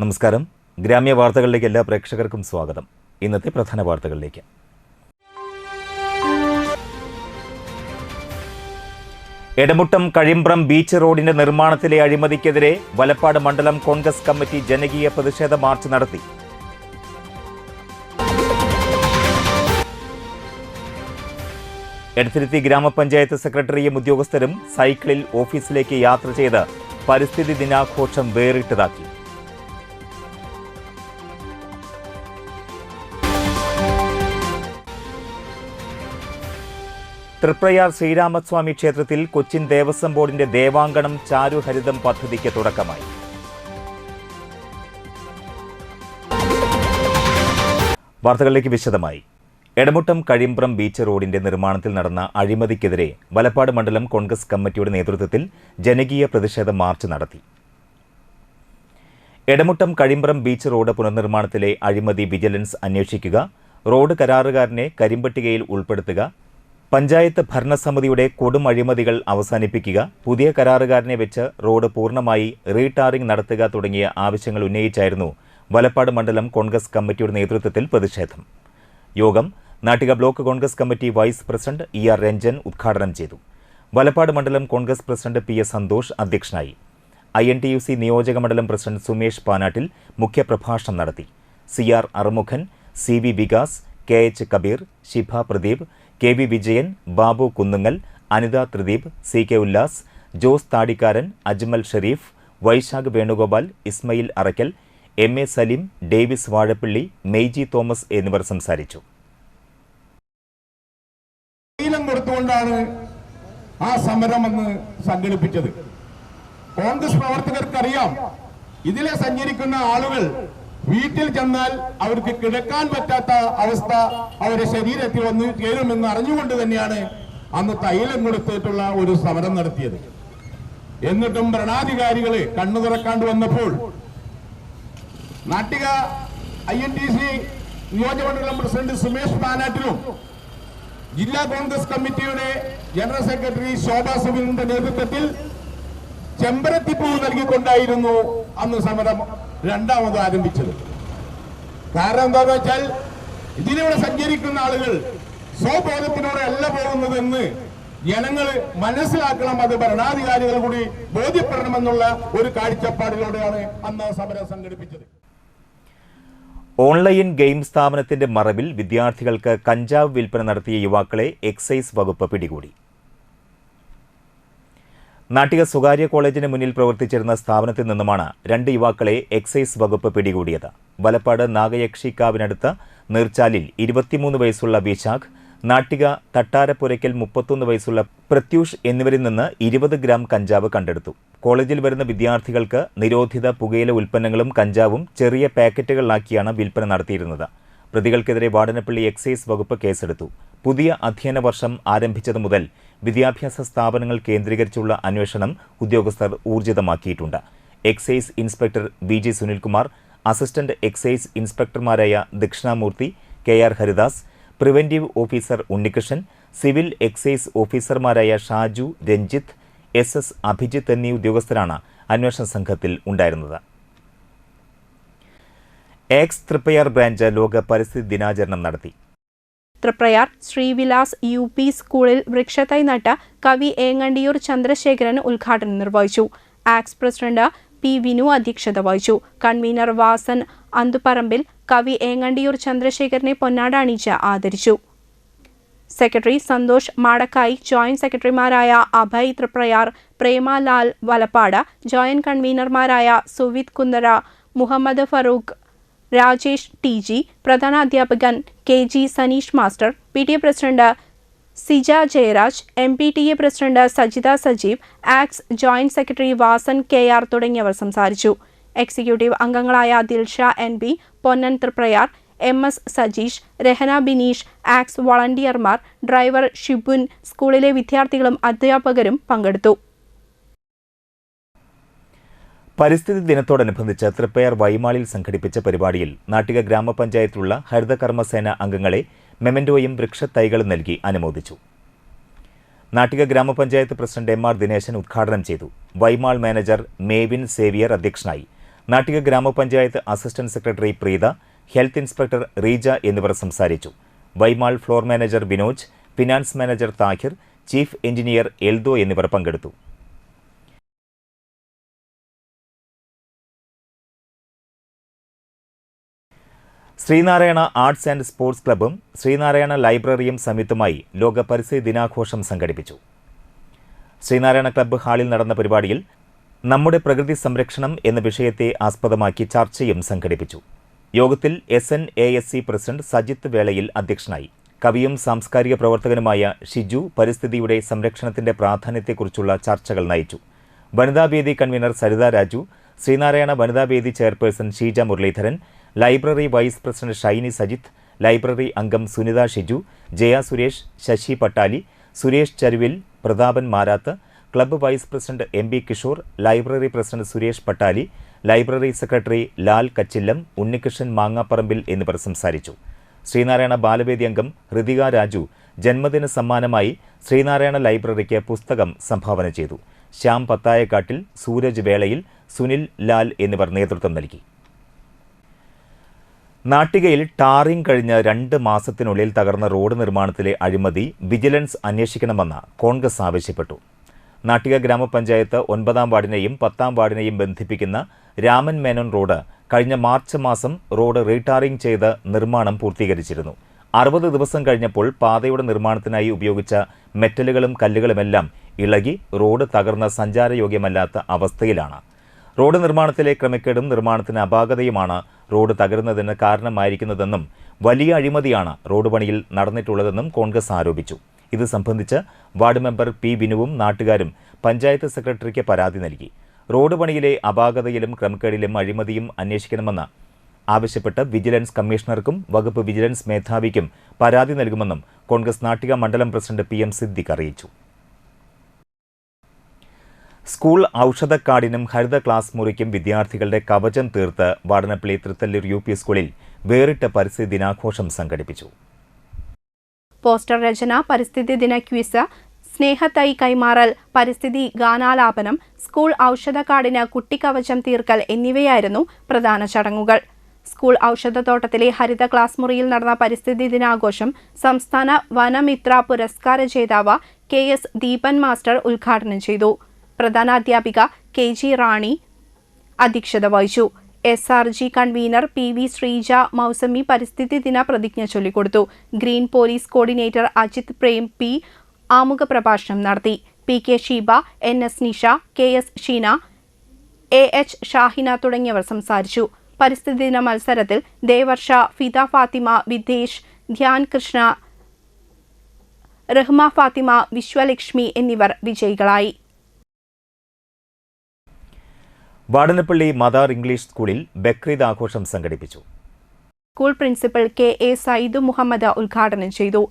നമസ്കാരം. ഗ്രാമ്യ വാർത്തകളിലേക്ക് എല്ലാ പ്രേക്ഷകർക്കും സ്വാഗതം. ഇന്നത്തെ പ്രധാന വാർത്തകളിലേക്ക്. എടമുട്ടം കഴിമ്പ്രം ബീച്ച് റോഡിന്റെ നിർമ്മാണത്തിലെ അഴിമതിക്കെതിരെ വലപ്പാട് മണ്ഡലം കോൺഗ്രസ് കമ്മിറ്റി ജനകീയ പ്രതിഷേധ മാർച്ച് നടത്തി. എടത്തിരുത്തി ഗ്രാമപഞ്ചായത്ത് സെക്രട്ടറിയും ഉദ്യോഗസ്ഥരും സൈക്കിളിൽ ഓഫീസിലേക്ക് യാത്ര ചെയ്ത് പരിസ്ഥിതി ദിനാഘോഷം വേറിട്ടതാക്കി. തൃപ്രയാർ ശ്രീരാമസ്വാമി ക്ഷേത്രത്തിൽ കൊച്ചിൻ ദേവസ്വം ബോർഡിന്റെ ദേവാങ്കണം ചാരുഹരിതം പദ്ധതിക്ക് തുടക്കമായി. വാർത്തകളിലേക്ക് വിശദമായി. എടമുട്ടം കഴിമ്പ്രം ബീച്ച് റോഡിന്റെ നിർമ്മാണത്തിൽ നടന്ന അഴിമതിക്കെതിരെ വലപ്പാട് മണ്ഡലം കോൺഗ്രസ് കമ്മിറ്റിയുടെ നേതൃത്വത്തിൽ ജനകീയ പ്രതിഷേധ മാർച്ച് നടത്തി. എടമുട്ടം കഴിമ്പ്രം ബീച്ച് റോഡ് പുനർനിർമ്മാണത്തിലെ അഴിമതി വിജിലൻസ് അന്വേഷിക്കുക, റോഡ് കരാറുകാരനെ കരിമ്പട്ടികയിൽ ഉൾപ്പെടുത്തുക, പഞ്ചായത്ത് ഭരണസമിതിയുടെ കൊടും അഴിമതികൾ അവസാനിപ്പിക്കുക, പുതിയ കരാറുകാരനെ വെച്ച് റോഡ് പൂർണ്ണമായി റീടാറിംഗ് നടത്തുക തുടങ്ങിയ ആവശ്യങ്ങൾ ഉന്നയിച്ചായിരുന്നു വലപ്പാട് മണ്ഡലം കോൺഗ്രസ് കമ്മിറ്റിയുടെ നേതൃത്വത്തിൽ പ്രതിഷേധം. യോഗം Nattika block Congress committee vice president ER Ranjan ഉദ്ഘാടനം ചെയ്തു. വലപ്പാട് മണ്ഡലം കോൺഗ്രസ് പ്രസിഡന്റ് PS സന്തോഷ് അധ്യക്ഷനായി. INTUC നിയോജക മണ്ഡലം പ്രസിഡന്റ് സുമേഷ് പാനാട്ടിൽ മുഖ്യപ്രഭാഷണം നടത്തി. CR Arumukhan, CV Vikas, KH Kabeer, Shibha Pradeep, KV Vijayan, Babu Kunnungal, Anitha Thrideep, CK Ullas, Jose Thadikkaran, Ajmal Sherif, Vaisakh Venugopal, Ismail Arakkal, MA Saleem, Davis Vazhappally, Meiji Thomas എന്നിവർ സംസാരിച്ചു. കൊടുത്തുകൊണ്ടാണ് ആ സമരം അന്ന് സംഘടിപ്പിച്ചത്. കോൺഗ്രസ് പ്രവർത്തകർക്കറിയാം, ഇതിലെ സഞ്ചരിക്കുന്ന ആളുകൾ വീട്ടിൽ ചെന്നാൽ അവർക്ക് കിടക്കാൻ പറ്റാത്ത അവസ്ഥ അവരുടെ ശരീരത്തിൽ വന്ന് ചേരുമെന്ന് അറിഞ്ഞുകൊണ്ട് തന്നെയാണ് അന്ന് തൈലം കൊടുത്തിട്ടുള്ള ഒരു സമരം നടത്തിയത്. എന്നിട്ടും ഭരണാധികാരികള് കണ്ണു തുറക്കാണ്ട് വന്നപ്പോൾ നാട്ടിക INTC നിയോജകമണ്ഡലം പ്രസിഡന്റ് സുമേഷ് പാനാട്ടിലും ജില്ലാ കോൺഗ്രസ് കമ്മിറ്റിയുടെ ജനറൽ സെക്രട്ടറി ശോഭാ സുബിന്റെ നേതൃത്വത്തിൽ ചെമ്പരത്തിപ്പൂ നൽകിക്കൊണ്ടായിരുന്നു അന്ന് സമരം രണ്ടാമത് ആരംഭിച്ചത്. കാരണം എന്താണെന്ന് വെച്ചാൽ ഇതിലൂടെ സഞ്ചരിക്കുന്ന ആളുകൾ സ്വബോധത്തിലൂടെ അല്ല പോകുന്നതെന്ന് ജനങ്ങൾ മനസ്സിലാക്കണം. അത് ഭരണാധികാരികൾ കൂടി ബോധ്യപ്പെടണമെന്നുള്ള ഒരു കാഴ്ചപ്പാടിലൂടെയാണ് അന്ന് സമരം സംഘടിപ്പിച്ചത്. ഓൺലൈൻ ഗെയിം സ്ഥാപനത്തിന്റെ മറവിൽ വിദ്യാർത്ഥികൾക്ക് കഞ്ചാവ് വിൽപ്പന നടത്തിയ യുവാക്കളെ എക്സൈസ് വകുപ്പ് പിടികൂടി. നാട്ടിക സ്വകാര്യ കോളേജിന് മുന്നിൽ പ്രവർത്തിച്ചിരുന്ന സ്ഥാപനത്തിൽ നിന്നുമാണ് 2 യുവാക്കളെ എക്സൈസ് വകുപ്പ് പിടികൂടിയത്. വലപ്പാട് നാഗയക്ഷിക്കാവിനടുത്ത നീർച്ചാലിൽ 23 വയസ്സുള്ള വിശാഖ്, നാട്ടിക തട്ടാരപ്പുരയ്ക്കൽ 31 വയസ്സുള്ള പ്രത്യൂഷ് എന്നിവരിൽ നിന്ന് 20 ഗ്രാം കഞ്ചാവ് കണ്ടെടുത്തു. കോളേജിൽ വരുന്ന വിദ്യാർത്ഥികൾക്ക് നിരോധിത പുകയില ഉൽപ്പന്നങ്ങളും കഞ്ചാവും ചെറിയ പാക്കറ്റുകളിലാക്കിയാണ് വിൽപ്പന നടത്തിയിരുന്നത്. പ്രതികൾക്കെതിരെ വാടനപ്പള്ളി എക്സൈസ് വകുപ്പ് കേസെടുത്തു. പുതിയ അധ്യയന വർഷം ആരംഭിച്ചതു മുതൽ വിദ്യാഭ്യാസ സ്ഥാപനങ്ങൾ കേന്ദ്രീകരിച്ചുള്ള അന്വേഷണം ഉദ്യോഗസ്ഥർ ഊർജിതമാക്കിയിട്ടുണ്ട്. Excise inspector VG Sunilkumar, assistant excise ഇൻസ്പെക്ടർമാരായ Dakshinamoorthy, KR Haridas, preventive officer Unnikrishnan, civil excise ഓഫീസർമാരായ ഷാജു, രഞ്ജിത്ത്, SS അഭിജിത്ത് എന്നീ ഉദ്യോഗസ്ഥരാണ് അന്വേഷണ സംഘത്തിൽ ഉണ്ടായിരുന്നത്. എക്സ് തൃപ്രയാർ ബ്രാഞ്ച് ലോക പരിസ്ഥിതി ദിനാചരണം നടത്തി. തൃപ്രയാർ ശ്രീവിലാസ് UP സ്കൂളിൽ വൃക്ഷത്തൈ നട്ട കവി ഏങ്ങണ്ടിയൂർ ചന്ദ്രശേഖരൻ ഉദ്ഘാടനം നിർവഹിച്ചു. ആക്സ് പ്രസിഡന്റ് P വിനു അധ്യക്ഷത വഹിച്ചു. കൺവീനർ വാസൻ അന്തുപറമ്പിൽ കവി ഏങ്ങണ്ടിയൂർ ചന്ദ്രശേഖരനെ പൊന്നാട അണിയിച്ച് ആദരിച്ചു. സെക്രട്ടറി സന്തോഷ് മാടക്കായി, ജോയിന്റ് സെക്രട്ടറിമാരായ അഭയ് തൃപ്രയാർ, പ്രേമലാൽ വലപ്പാട്, ജോയിന്റ് കൺവീനർമാരായ സുവിത് കുന്ദര, മുഹമ്മദ് ഫറൂഖ്, രാജേഷ് TG, പ്രധാന അധ്യാപകൻ KG Saneesh master, PTA president Sija Jayaraj, MPTA president Sajitha Sajeev, ആക്സ് ജോയിന്റ് സെക്രട്ടറി വാസൻ KR തുടങ്ങിയവർ സംസാരിച്ചു. എക്സിക്യൂട്ടീവ് അംഗങ്ങളായ ദിൽഷ NB, പൊന്നൻ തൃപ്രയാർ, MS സജീഷ്, രഹന ബിനീഷ്, ആക്സ് വളണ്ടിയർമാർ, ഡ്രൈവർ ഷിബുൻ, സ്കൂളിലെ വിദ്യാർത്ഥികളും അധ്യാപകരും പങ്കെടുത്തു. പരിസ്ഥിതി ദിനത്തോടനുബന്ധിച്ച് തൃപ്രയാർ വൈമാളിൽ സംഘടിപ്പിച്ച പരിപാടിയിൽ നാട്ടിക ഗ്രാമപഞ്ചായത്തിലുള്ള ഹരിതകർമ്മസേന അംഗങ്ങളെ മെമന്റോയും വൃക്ഷത്തൈകളും നൽകി അനുമോദിച്ചു. നാട്ടിക ഗ്രാമപഞ്ചായത്ത് പ്രസിഡന്റ് MR ദിനേശൻ ഉദ്ഘാടനം ചെയ്തു. വൈമാൾ മാനേജർ മേവിൻ സേവിയർ അധ്യക്ഷനായി. നാട്ടിക ഗ്രാമപഞ്ചായത്ത് assistant secretary Preetha, health inspector Reeja എന്നിവർ സംസാരിച്ചു. Y Mall floor manager Binoj, finance manager Thahir, chief engineer Eldho എന്നിവർ പങ്കെടുത്തു. ശ്രീനാരായണ ആർട്സ് ആൻഡ് സ്പോർട്സ് ക്ലബ്ബും ശ്രീനാരായണ ലൈബ്രറിയും സംയുക്തമായി ലോക പരിസ്ഥിതി ദിനാഘോഷം സംഘടിപ്പിച്ചു. ശ്രീനാരായണ ക്ലബ്ബ് ഹാളിൽ നടന്ന പരിപാടിയിൽ നമ്മുടെ പ്രകൃതി സംരക്ഷണം എന്ന വിഷയത്തെ ആസ്പദമാക്കി ചർച്ചയും സംഘടിപ്പിച്ചു. യോഗത്തിൽ SNASC പ്രസിഡന്റ് സജിത്ത് വേളയിൽ അധ്യക്ഷനായി. കവിയും സാംസ്കാരിക പ്രവർത്തകനുമായ ഷിജു പരിസ്ഥിതിയുടെ സംരക്ഷണത്തിന്റെ പ്രാധാന്യത്തെക്കുറിച്ചുള്ള ചർച്ചകൾ നയിച്ചു. വനിതാവേദി കൺവീനർ സരിത രാജു, ശ്രീനാരായണ വനിതാവേദി chairperson Sheeja Muraleedharan, library vice president Shiny Sajith, library അംഗം Sunitha Shiju, Jaya Suresh, Sasi Pattali, Suresh Charuvil, Prathapan Marath, club vice president MB Kishore, library president Suresh Pattali, library secretary Lal Kachillam, Unnikrishnan Mangaparambil എന്നിവർ സംസാരിച്ചു. ശ്രീനാരായണ ബാലവേദി അംഗം ഹൃതിക രാജു ജന്മദിന സമ്മാനമായി ശ്രീനാരായണ ലൈബ്രറിക്ക് പുസ്തകം സംഭാവന ചെയ്തു. ശ്യാം പത്തായക്കാട്ടിൽ, സൂരജ് വേളയിൽ, സുനിൽ ലാൽ എന്നിവർ നേതൃത്വം നൽകി. നാട്ടികയിൽ ടാറിംഗ് കഴിഞ്ഞ് 2 മാസത്തിനുള്ളിൽ തകർന്ന റോഡ് നിർമ്മാണത്തിലെ അഴിമതി വിജിലൻസ് അന്വേഷിക്കണമെന്ന് കോൺഗ്രസ് ആവശ്യപ്പെട്ടു. നാട്ടിക ഗ്രാമപഞ്ചായത്ത് 9-ാം വാർഡിനെയും 10-ാം വാർഡിനെയും ബന്ധിപ്പിക്കുന്ന രാമൻ മേനോൻ റോഡ് കഴിഞ്ഞ മാർച്ച് മാസം റോഡ് റീടാറിംഗ് ചെയ്ത് നിർമ്മാണം പൂർത്തീകരിച്ചിരുന്നു. 60 ദിവസം കഴിഞ്ഞപ്പോൾ പാതയുടെ നിർമ്മാണത്തിനായി ഉപയോഗിച്ച മെറ്റലുകളും കല്ലുകളുമെല്ലാം ഇളകി റോഡ് തകർന്ന സഞ്ചാരയോഗ്യമല്ലാത്ത അവസ്ഥയിലാണ്. റോഡ് നിർമ്മാണത്തിലെ ക്രമക്കേടും നിർമ്മാണത്തിന് അപാകതയുമാണ് റോഡ് തകരുന്നതിന് കാരണമായിരിക്കുന്നതെന്നും വലിയ അഴിമതിയാണ് റോഡ് പണിയിൽ നടന്നിട്ടുള്ളതെന്നും കോൺഗ്രസ് ആരോപിച്ചു. ഇത് സംബന്ധിച്ച് വാർഡ് മെമ്പർ P. വിനുവും നാട്ടുകാരും പഞ്ചായത്ത് സെക്രട്ടറിക്ക് പരാതി നൽകി. റോഡ് പണിയിലെ അപാകതയിലും ക്രമക്കേടിലും അഴിമതിയും അന്വേഷിക്കണമെന്ന് ആവശ്യപ്പെട്ട് വിജിലൻസ് കമ്മീഷണർക്കും വകുപ്പ് വിജിലൻസ് മേധാവിക്കും പരാതി നൽകുമെന്നും കോൺഗ്രസ് നാട്ടിക മണ്ഡലം പ്രസിഡന്റ് PM സിദ്ദിഖ് അറിയിച്ചു. സ്കൂൾ ഔഷധക്കാടിനും ഹരിത ക്ലാസ് മുറിക്കും വിദ്യാർത്ഥികളുടെ കവചം തീർത്ത് വാടനപ്പള്ളി തൃത്തല്ലൂർ UP സ്കൂളിൽ വേറിട്ട പരിസ്ഥിതി ദിനാഘോഷം സംഘടിപ്പിച്ചു. പോസ്റ്റർ രചന, പരിസ്ഥിതി ദിന ക്വിസ്, സ്നേഹത്തൈ കൈമാറൽ, പരിസ്ഥിതി ഗാനാലാപനം, സ്കൂൾ ഔഷധക്കാടിന് കുട്ടിക്കവചം തീർക്കൽ എന്നിവയായിരുന്നു പ്രധാന ചടങ്ങുകൾ. സ്കൂൾ ഔഷധത്തോട്ടത്തിലെ ഹരിത ക്ലാസ് മുറിയിൽ നടന്ന പരിസ്ഥിതി ദിനാഘോഷം സംസ്ഥാന വനമിത്ര പുരസ്കാര ജേതാവ് KS ദീപൻ മാസ്റ്റർ ഉദ്ഘാടനം ചെയ്തു. പ്രധാനാധ്യാപിക KG റാണി അധ്യക്ഷത വഹിച്ചു. SRG convener PV Sreeja Mousami പരിസ്ഥിതി ദിന പ്രതിജ്ഞ ചൊല്ലിക്കൊടുത്തു. Green police coordinator Ajith Prem P ആമുഖ പ്രഭാഷണം നടത്തി. PK Sheeba, NS Nisha, KS Sheena, AH Shahina തുടങ്ങിയവർ സംസാരിച്ചു. പരിസ്ഥിതി ദിന മത്സരത്തിൽ ദേവർഷ, ഫിദ ഫാത്തിമ, വിദേശ്, ധ്യാൻ കൃഷ്ണ, റഹ്മ ഫാത്തിമ, വിശ്വലക്ഷ്മി എന്നിവർ വിജയികളായി. വാടനപ്പള്ളി മദാർ ഇംഗ്ലീഷ് സ്കൂളിൽ ബക്രീദ് ആഘോഷം സംഘടിപ്പിച്ചു. School principal KA Sayyid Muhammad ഉദ്ഘാടനം ചെയ്തു.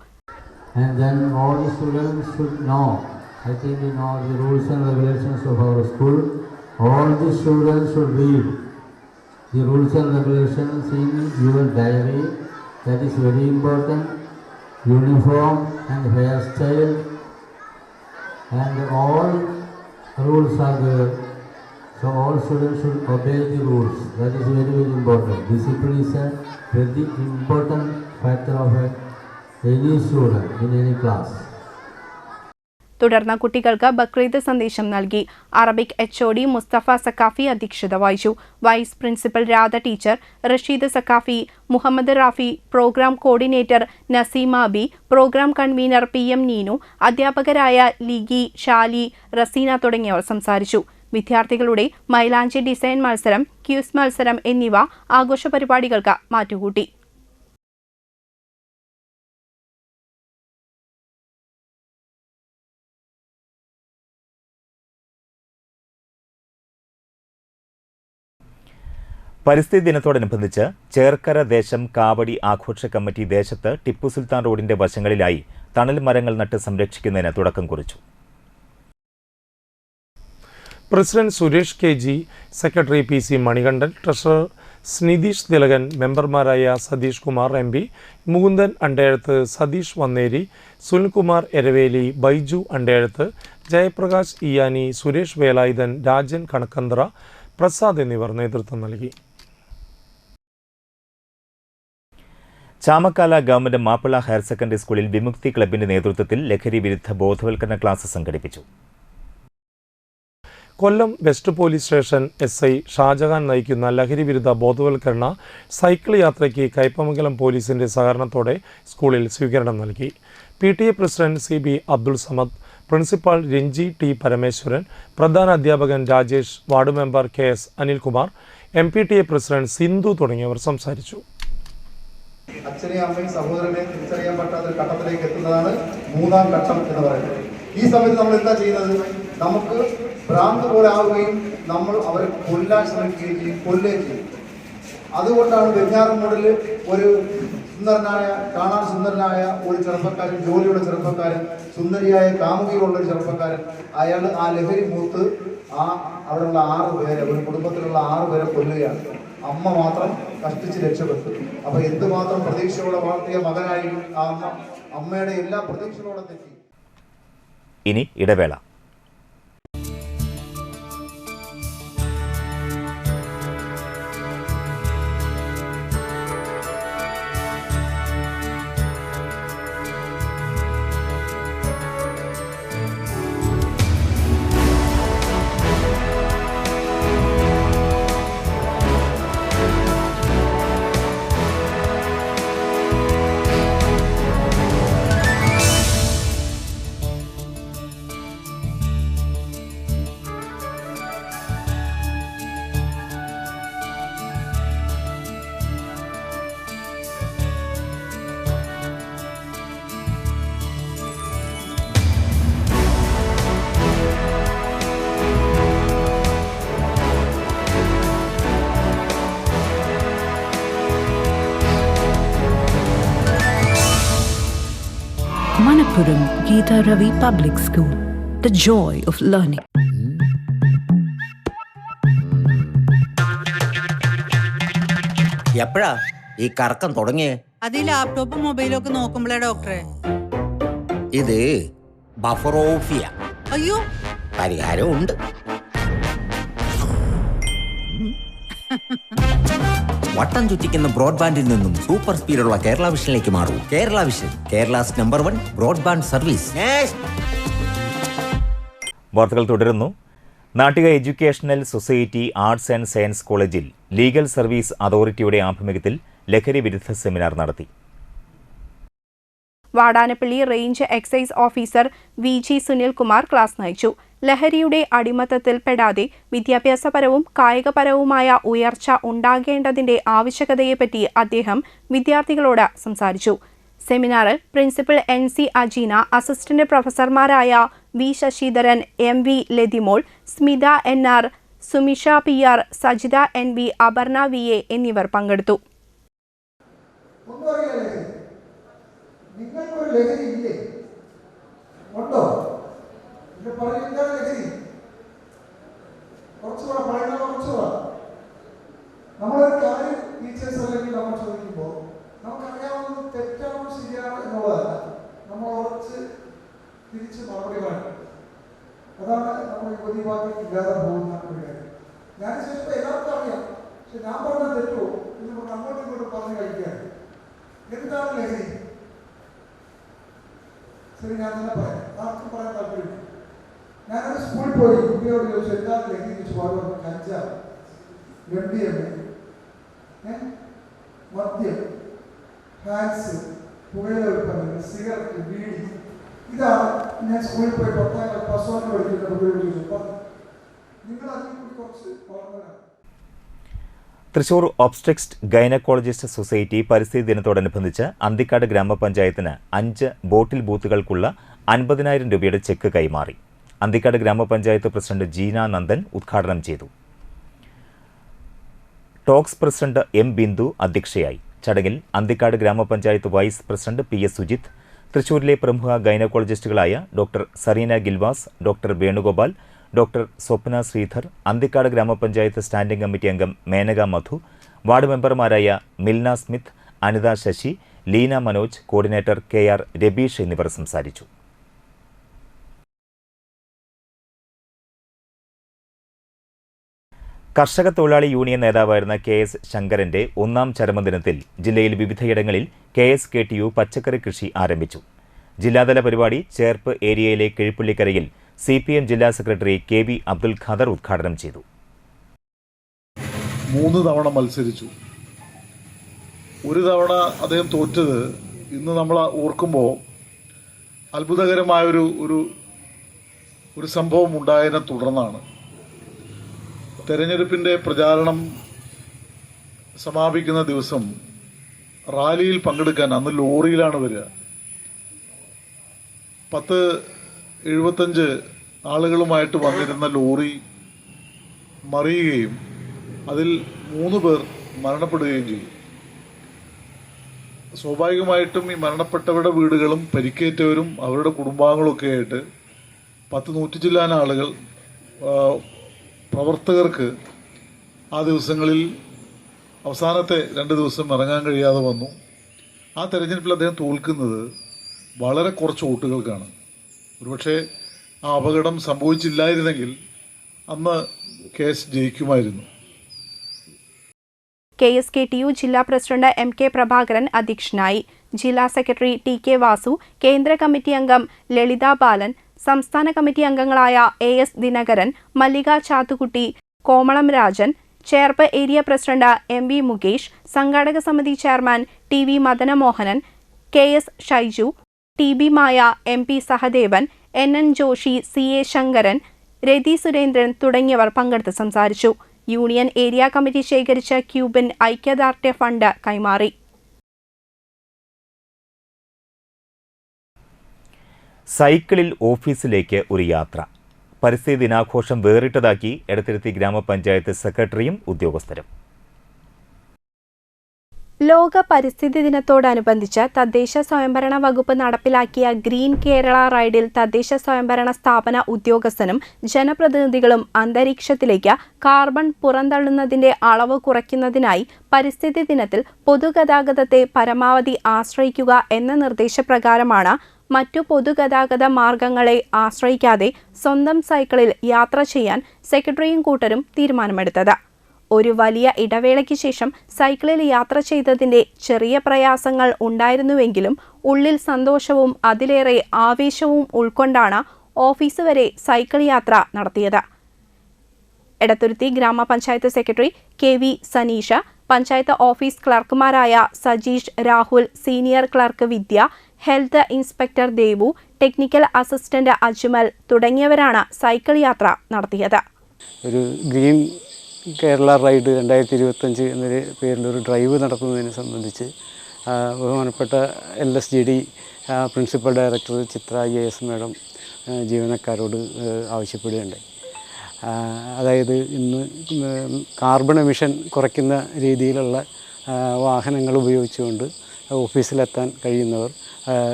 And then all the students should know, I think they know the rules and regulations of our school. All the students should read the rules and regulations in your diary. That is very important. Uniform and hairstyle and all rules are there. So all students should obey the rules. That is very, very important. Discipline is a very important factor of any student in any class. തുടർന്ന് കുട്ടികൾക്ക് ബക്രീദ് സന്ദേശം നൽകി. Arabic HOD Mustafa Sakafi അധ്യക്ഷത വഹിച്ചു. Vice principal Radha teacher, Rasheed Sakafi, Muhammad Rafi, programme coordinator Naseema B, programme convener PM Neenu, അധ്യാപകരായ ലിഗി, ഷാലി, റസീന തുടങ്ങിയവർ സംസാരിച്ചു. വിദ്യാർത്ഥികളുടെ മൈലാഞ്ചി ഡിസൈൻ മത്സരം, ക്യൂസ് മത്സരം എന്നിവ ആഘോഷ പരിപാടികൾക്ക് മാറ്റുകൂട്ടി. പരിസ്ഥിതി ദിനത്തോടനുബന്ധിച്ച് ചേർക്കര ദേശം കാവടി ആഘോഷ കമ്മിറ്റി ദേശത്ത് ടിപ്പു സുൽത്താൻ റോഡിന്റെ വശങ്ങളിലായി തണൽ മരങ്ങൾ നട്ട് സംരക്ഷിക്കുന്നതിന് തുടക്കം കുറിച്ചു. President Suresh KG, secretary PC Manikandan, treasurer Snitheesh Thilakan, മെമ്പർമാരായ സതീഷ് കുമാർ MP, മുകുന്ദൻ അണ്ടേഴത്ത്, സതീഷ് വന്നേരി, സുനിൽകുമാർ എരവേലി, ബൈജു അണ്ടേഴത്ത്, ജയപ്രകാശ് ഇയാനി, സുരേഷ് വേലായുധൻ, രാജൻ കണക്കന്തറ, പ്രസാദ് എന്നിവർ നേതൃത്വം നൽകി. Chamakkala government Mappila higher secondary സ്കൂളിൽ വിമുക്തി ക്ലബിന്റെ നേതൃത്വത്തിൽ ലഹരി വിരുദ്ധ ബോധവൽക്കരണ ക്ലാസ് സംഘടിപ്പിച്ചു. Kollam west police station SI Shajahan നയിക്കുന്ന ലഹരി വിരുദ്ധ ബോധവൽക്കരണ സൈക്കിൾ യാത്രയ്ക്ക് കയ്പമംഗലം പോലീസിന്റെ സഹകരണത്തോടെ സ്കൂളിൽ സ്വീകരണം നൽകി. PTA president CB Abdul Samad, principal Ranji T Parameswaran, പ്രധാന അധ്യാപകൻ Rajesh, ward member KS Anilkumar, MPTA president Sindhu തുടങ്ങിയവർ സംസാരിച്ചു. അച്ഛനെയും അമ്മയും സഹോദരനെയും തിരിച്ചറിയാൻ പറ്റാത്ത ഒരു ഘട്ടത്തിലേക്ക് എത്തുന്നതാണ് മൂന്നാം ഘട്ടം എന്ന് പറയുന്നത്. ഈ സമയത്ത് നമ്മൾ എന്താ ചെയ്യുന്നത്? നമുക്ക് ഭ്രാന്ത് പോലെ ആവുകയും നമ്മൾ അവരെ കൊല്ലാൻ ശ്രമിക്കുകയും ചെയ്യും, കൊല്ലുകയും ചെയ്യും. അതുകൊണ്ടാണ് വെഞ്ഞാറമൂടിൽ ഒരു കാണാൻ സുന്ദരനായ ഒരു ചെറുപ്പക്കാരൻ, ജോലിയുള്ള ചെറുപ്പക്കാരൻ, സുന്ദരിയായ കാമുകിയുള്ള ഒരു ചെറുപ്പക്കാരൻ, അയാൾ ആ ലഹരി മൂത്ത് അവിടെയുള്ള 6 പേരെ, ഒരു കുടുംബത്തിലുള്ള 6 പേരെ കൊല്ലുകയാണ്. അമ്മ മാത്രം കഷ്ടിച്ച് രക്ഷപ്പെട്ടു. അപ്പൊ എന്തുമാത്രം പ്രതീക്ഷയോടെ വളർത്തിയ മകനായിരിക്കും ആ അമ്മ. അമ്മയുടെ എല്ലാ പ്രതീക്ഷകളോടെ തെറ്റി. ഇനി ഇടവേള. Manappuram Geeta Ravi Public School, the joy of learning. എപ്പോഴാ ഈ കറക്കം തുടങ്ങിയേ? അത് ഈ ലാപ്ടോപ്പും മൊബൈലും ഒക്കെ നോക്കുമ്പോഴേ ഡോക്ടറെ. ഇത് ബഫറോഫിയ. അയ്യോ, പരിഹാരം ഉണ്ട്. വട്ടം ചുറ്റിക്കുന്ന ബ്രോഡ്ബാൻഡിൽ നിന്നും സൂപ്പർ സ്പീഡുള്ള കേരള വിഷനിലേക്ക് മാറൂ. Kerala vision, Kerala's number 1 broadband service. വാർത്തകൾ തുടരുന്നു. Nattika educational society arts and science കോളേജിൽ ലീഗൽ സർവീസ് അതോറിറ്റിയുടെ ആഭിമുഖ്യത്തിൽ ലഹരി വിരുദ്ധ സെമിനാർ നടത്തി. Vatanappally range excise officer VG Sunilkumar class നയിച്ചു. ലഹരിയുടെ അടിമത്തത്തിൽപ്പെടാതെ വിദ്യാഭ്യാസപരവും കായികപരവുമായ ഉയർച്ച ഉണ്ടാകേണ്ടതിന്റെ ആവശ്യകതയെപ്പറ്റി അദ്ദേഹം വിദ്യാർത്ഥികളോട് സംസാരിച്ചു. സെമിനാറിൽ പ്രിൻസിപ്പൽ NC അജീന, അസിസ്റ്റന്റ് പ്രൊഫസർമാരായ V Sasidharan, MV Lathimol, Smitha NR, Sumisha PR, Sajitha NV, Aparna VA എന്നിവർ പങ്കെടുത്തു. നിങ്ങൾക്കൊരു ലഹരി ഇല്ലേ? ഉണ്ടോ? എന്താണ് ലഹരി? കുറച്ചുകൂടെ പറയുന്ന കുറച്ചുകൂടെ നമ്മളൊരു കാര്യം ടീച്ചേഴ്സ് അല്ലെങ്കിൽ നമ്മൾ ചോദിക്കുമ്പോൾ നമുക്കറിയാവുന്നത് തെറ്റാണോ ശരിയാണോ എന്നുള്ളതല്ല, നമ്മൾ ഉറച്ച് തിരിച്ച് മറുപടി പറയും. അതാണ് നമ്മൾ യുവതിവാക്യം ഇല്ലാതെ പോകുന്ന ഒരു കാര്യം. ഞാൻ ചോദിച്ചപ്പോൾ എല്ലാവർക്കും അറിയാം, പക്ഷെ ഞാൻ പറഞ്ഞ തെറ്റോ എന്ന് നമുക്ക് അങ്ങോട്ടും ഇങ്ങോട്ടും പറഞ്ഞു കഴിക്കുകയാണ്. എന്താണ് ലഹരി? ശരി, ഞാൻ തന്നെ പറയാം, ആർക്കും പറയാൻ താല്പര്യമില്ല. ഞാനൊരു സ്കൂളിൽ പോയി കുട്ടിയോട് ചോദിച്ചു എന്താണ് ലഹരി എന്ന് ചോദിച്ചു. കഞ്ചാവ്, MDMA, മദ്യം, ഹാൻസ്, പുകയില ഉൽപ്പന്നങ്ങൾ, സിഗരറ്റ്, ബീഡി, ഇതാണ് ഞാൻ സ്കൂളിൽ പോയി 10ാം ക്ലാസ് പഠിക്കുന്ന കുട്ടിയോട് ചോദിച്ചു. നിങ്ങൾ അതിനെ കൂടി കുറച്ച് ഓർമ്മയാണ്. തൃശൂർ ഒബ്സ്ട്രിക്സ് ഗൈനക്കോളജിസ്റ്റ് സൊസൈറ്റി പരിസ്ഥിതി ദിനത്തോടനുബന്ധിച്ച് അന്തിക്കാട് ഗ്രാമപഞ്ചായത്തിന് 5 ബോട്ടിൽ ബൂത്തുകൾക്കുള്ള 50,000 രൂപയുടെ ചെക്ക് കൈമാറി. അന്തിക്കാട് ഗ്രാമപഞ്ചായത്ത് പ്രസിഡന്റ് ജീന നന്ദൻ ഉദ്ഘാടനം ചെയ്തു. ടോക്സ് പ്രസിഡന്റ് M ബിന്ദു അധ്യക്ഷയായി. ചടങ്ങിൽ അന്തിക്കാട് ഗ്രാമപഞ്ചായത്ത് വൈസ് പ്രസിഡന്റ് PS സുജിത്ത്, തൃശൂരിലെ പ്രമുഖ ഗൈനക്കോളജിസ്റ്റുകളായ doctor Sareena Gilvas, doctor Venugopal, doctor Swapna Sreedhar, Anthikkad ഗ്രാമപഞ്ചായത്ത് സ്റ്റാൻഡിംഗ് കമ്മിറ്റി അംഗം മേനക മധു, വാർഡ് മെമ്പർമാരായ മിൽന സ്മിത്ത്, അനിത ശശി, ലീന മനോജ്, കോർഡിനേറ്റർ KR രബീഷ് എന്നിവർ സംസാരിച്ചു. കർഷക തൊഴിലാളി യൂണിയൻ നേതാവായിരുന്ന KS ശങ്കരന്റെ ഒന്നാം ചരമദിനത്തിൽ ജില്ലയിൽ വിവിധയിടങ്ങളിൽ KSKTU പച്ചക്കറി കൃഷി ആരംഭിച്ചു. ജില്ലാതല പരിപാടി ചേർപ്പ് ഏരിയയിലെ കിഴിപ്പള്ളിക്കരയിൽ CPM ജില്ലാ സെക്രട്ടറി KV അബ്ദുൽ ഖാദർ ഉദ്ഘാടനം ചെയ്തു. 3 തവണ മത്സരിച്ചു. ഒരു തവണ അദ്ദേഹം തോറ്റത് ഇന്ന് നമ്മൾ ഓർക്കുമ്പോൾ അത്ഭുതകരമായൊരു ഒരു സംഭവം ഉണ്ടായതിനെ തുടർന്നാണ്. തെരഞ്ഞെടുപ്പിൻ്റെ പ്രചാരണം സമാപിക്കുന്ന ദിവസം റാലിയിൽ പങ്കെടുക്കാൻ അന്ന് ലോറിയിലാണ് വരിക. 10-75 ആളുകളുമായിട്ട് വന്നിരുന്ന ലോറി മറിയുകയും അതിൽ 3 പേർ മരണപ്പെടുകയും ചെയ്തു. സ്വാഭാവികമായിട്ടും ഈ മരണപ്പെട്ടവരുടെ വീടുകളും പരിക്കേറ്റവരും അവരുടെ കുടുംബാംഗങ്ങളൊക്കെ ആയിട്ട് 100-100 ചില്ലാൻ ആളുകൾ പ്രവർത്തകർക്ക് ആ ദിവസങ്ങളിൽ അവസാനത്തെ 2 ദിവസം ഇറങ്ങാൻ കഴിയാതെ വന്നു. ആ തെരഞ്ഞെടുപ്പിൽ അദ്ദേഹം തോൽക്കുന്നത് വളരെ കുറച്ച് വോട്ടുകൾക്കാണ്. ഒരുപക്ഷെ ആ അപകടം സംഭവിച്ചില്ലായിരുന്നെങ്കിൽ അന്ന് കേസ് ജയിക്കുമായിരുന്നു. KSKTU ജില്ലാ പ്രസിഡന്റ് MK പ്രഭാകരൻ അധ്യക്ഷനായി. ജില്ലാ സെക്രട്ടറി TK വാസു, കേന്ദ്ര കമ്മിറ്റി അംഗം ലളിത ബാലൻ, സംസ്ഥാന കമ്മിറ്റി അംഗങ്ങളായ AS Dinakaran, Mallika Chathukutty, Komalam Rajan, Cherpu area president MV Mukesh, സംഘാടക സമിതി chairman TV Madanamohanan, KS Shaiju, TB Maya, MP Sahadevan, NN Joshy, CA Sankaran, Rathi Surendran തുടങ്ങിയവർ പങ്കെടുത്ത് സംസാരിച്ചു. യൂണിയൻ ഏരിയ കമ്മിറ്റി ശേഖരിച്ച ക്യൂബിൻ ഐക്യദാർഢ്യ ഫണ്ട് കൈമാറി. സൈക്കിളിൽ ഓഫീസിലേക്ക് ഒരു യാത്ര. പരിസ്ഥിതി ദിനാഘോഷം വേറിട്ടതാക്കി എടത്തിരുത്തി ഗ്രാമപഞ്ചായത്ത് സെക്രട്ടറിയും ഉദ്യോഗസ്ഥരും. ലോക പരിസ്ഥിതി ദിനത്തോടനുബന്ധിച്ച് തദ്ദേശ സ്വയംഭരണ വകുപ്പ് നടപ്പിലാക്കിയ ഗ്രീൻ കേരള റൈഡിൽ തദ്ദേശ സ്വയംഭരണ സ്ഥാപന ഉദ്യോഗസ്ഥനും ജനപ്രതിനിധികളും അന്തരീക്ഷത്തിലേക്ക് കാർബൺ പുറന്തള്ളുന്നതിന്റെ അളവ് കുറയ്ക്കുന്നതിനായി പരിസ്ഥിതി ദിനത്തിൽ പൊതുഗതാഗതത്തെ പരമാവധി ആശ്രയിക്കുക എന്ന നിർദ്ദേശപ്രകാരമാണ് മറ്റു പൊതുഗതാഗത മാർഗങ്ങളെ ആശ്രയിക്കാതെ സ്വന്തം സൈക്കിളിൽ യാത്ര ചെയ്യാൻ സെക്രട്ടറിയും കൂട്ടരും തീരുമാനമെടുത്തത്. ഒരു വലിയ ഇടവേളയ്ക്ക് ശേഷം സൈക്കിളിൽ യാത്ര ചെയ്തതിന്റെ ചെറിയ പ്രയാസങ്ങൾ ഉണ്ടായിരുന്നുവെങ്കിലും ഉള്ളിൽ സന്തോഷവും അതിലേറെ ആവേശവും ഉൾക്കൊണ്ടാണ് ഓഫീസ് വരെ സൈക്കിൾ യാത്ര നടത്തിയത്. എടത്തുരുത്തി ഗ്രാമപഞ്ചായത്ത് secretary KV Saneesha, panchayat office ക്ലർക്കുമാരായ Sajeesh, Rahul, senior clerk Vidya, health inspector Devu, technical assistant Ajmal തുടങ്ങിയവരാണ് സൈക്കിൾ യാത്ര നടത്തിയത്. ഒരു ഗ്രീൻ കേരള റൈഡ് 2025 എന്നൊരു പേരിലൊരു ഡ്രൈവ് നടത്തുന്നതിനെ സംബന്ധിച്ച് ബഹുമാനപ്പെട്ട LSGD പ്രിൻസിപ്പൽ ഡയറക്ടർ ചിത്ര IAS മാഡം ജീവനക്കാരോട് ആവശ്യപ്പെടുകയുണ്ടായി. അതായത് ഇന്ന് കാർബൺ എമിഷൻ കുറയ്ക്കുന്ന രീതിയിലുള്ള വാഹനങ്ങൾ ഉപയോഗിച്ചുകൊണ്ട് ഓഫീസിലെത്താൻ കഴിയുന്നവർ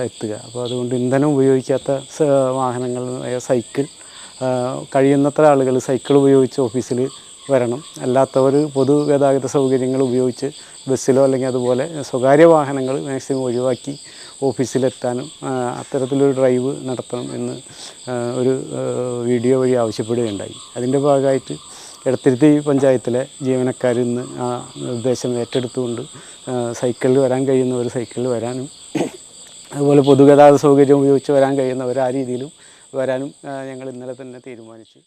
എത്തുക. അപ്പോൾ അതുകൊണ്ട് ഇന്ധനം ഉപയോഗിക്കാത്ത വാഹനങ്ങൾ, സൈക്കിൾ, കഴിയുന്നത്ര ആളുകൾ സൈക്കിൾ ഉപയോഗിച്ച് ഓഫീസിൽ വരണം. അല്ലാത്തവർ പൊതുഗതാഗത സൗകര്യങ്ങൾ ഉപയോഗിച്ച് ബസ്സിലോ അല്ലെങ്കിൽ അതുപോലെ സ്വകാര്യ വാഹനങ്ങൾ മാക്സിമം ഒഴിവാക്കി ഓഫീസിലെത്താനും അത്തരത്തിലൊരു ഡ്രൈവ് നടത്തണം എന്ന് ഒരു വീഡിയോ വഴി ആവശ്യപ്പെടുകയുണ്ടായി. അതിൻ്റെ ഭാഗമായിട്ട് എടത്തിരുത്തി പഞ്ചായത്തിലെ ജീവനക്കാർ ഇന്ന് ആ നിർദ്ദേശം ഏറ്റെടുത്തുകൊണ്ട് സൈക്കിളിൽ വരാൻ കഴിയുന്നവർ സൈക്കിളിൽ വരാനും അതുപോലെ പൊതുഗതാഗത സൗകര്യം ഉപയോഗിച്ച് വരാൻ കഴിയുന്നവർ ആ രീതിയിലും വരാനും ഞങ്ങൾ ഇന്നലെ തന്നെ തീരുമാനിച്ചു.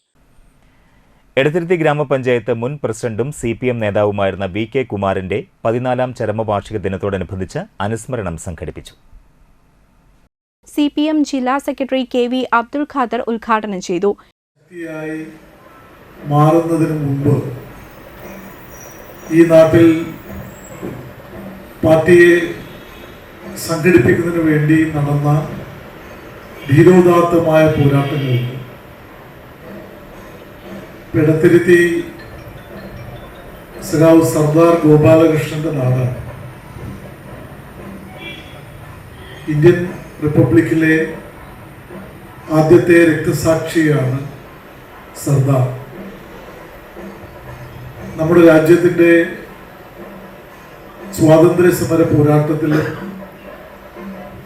എടത്തിരുത്തി ഗ്രാമപഞ്ചായത്ത് മുൻ പ്രസിഡന്റും CPM നേതാവുമായിരുന്ന VK കുമാറിന്റെ 14ാം ചരമവാർഷിക ദിനത്തോടനുബന്ധിച്ച് അനുസ്മരണം സംഘടിപ്പിച്ചു. CPM ജില്ലാ സെക്രട്ടറി KV അബ്ദുൽ ഖാദർ ഉദ്ഘാടനം ചെയ്തു. മാറുന്നതിന് മുമ്പ് ഈ നാട്ടിൽ പാർട്ടിയെ സംഘടിപ്പിക്കുന്നതിന് വേണ്ടി നടന്ന ധീരോദാത്തമായ പോരാട്ടങ്ങളുണ്ട്. എടത്തിരുത്തി സഖാവ് സർദാർ ഗോപാലകൃഷ്ണന്റെ നാടാണ്. ഇന്ത്യൻ റിപ്പബ്ലിക്കിലെ ആദ്യത്തെ രക്തസാക്ഷിയാണ് സർദാർ. നമ്മുടെ രാജ്യത്തിൻ്റെ സ്വാതന്ത്ര്യ സമര പോരാട്ടത്തിലും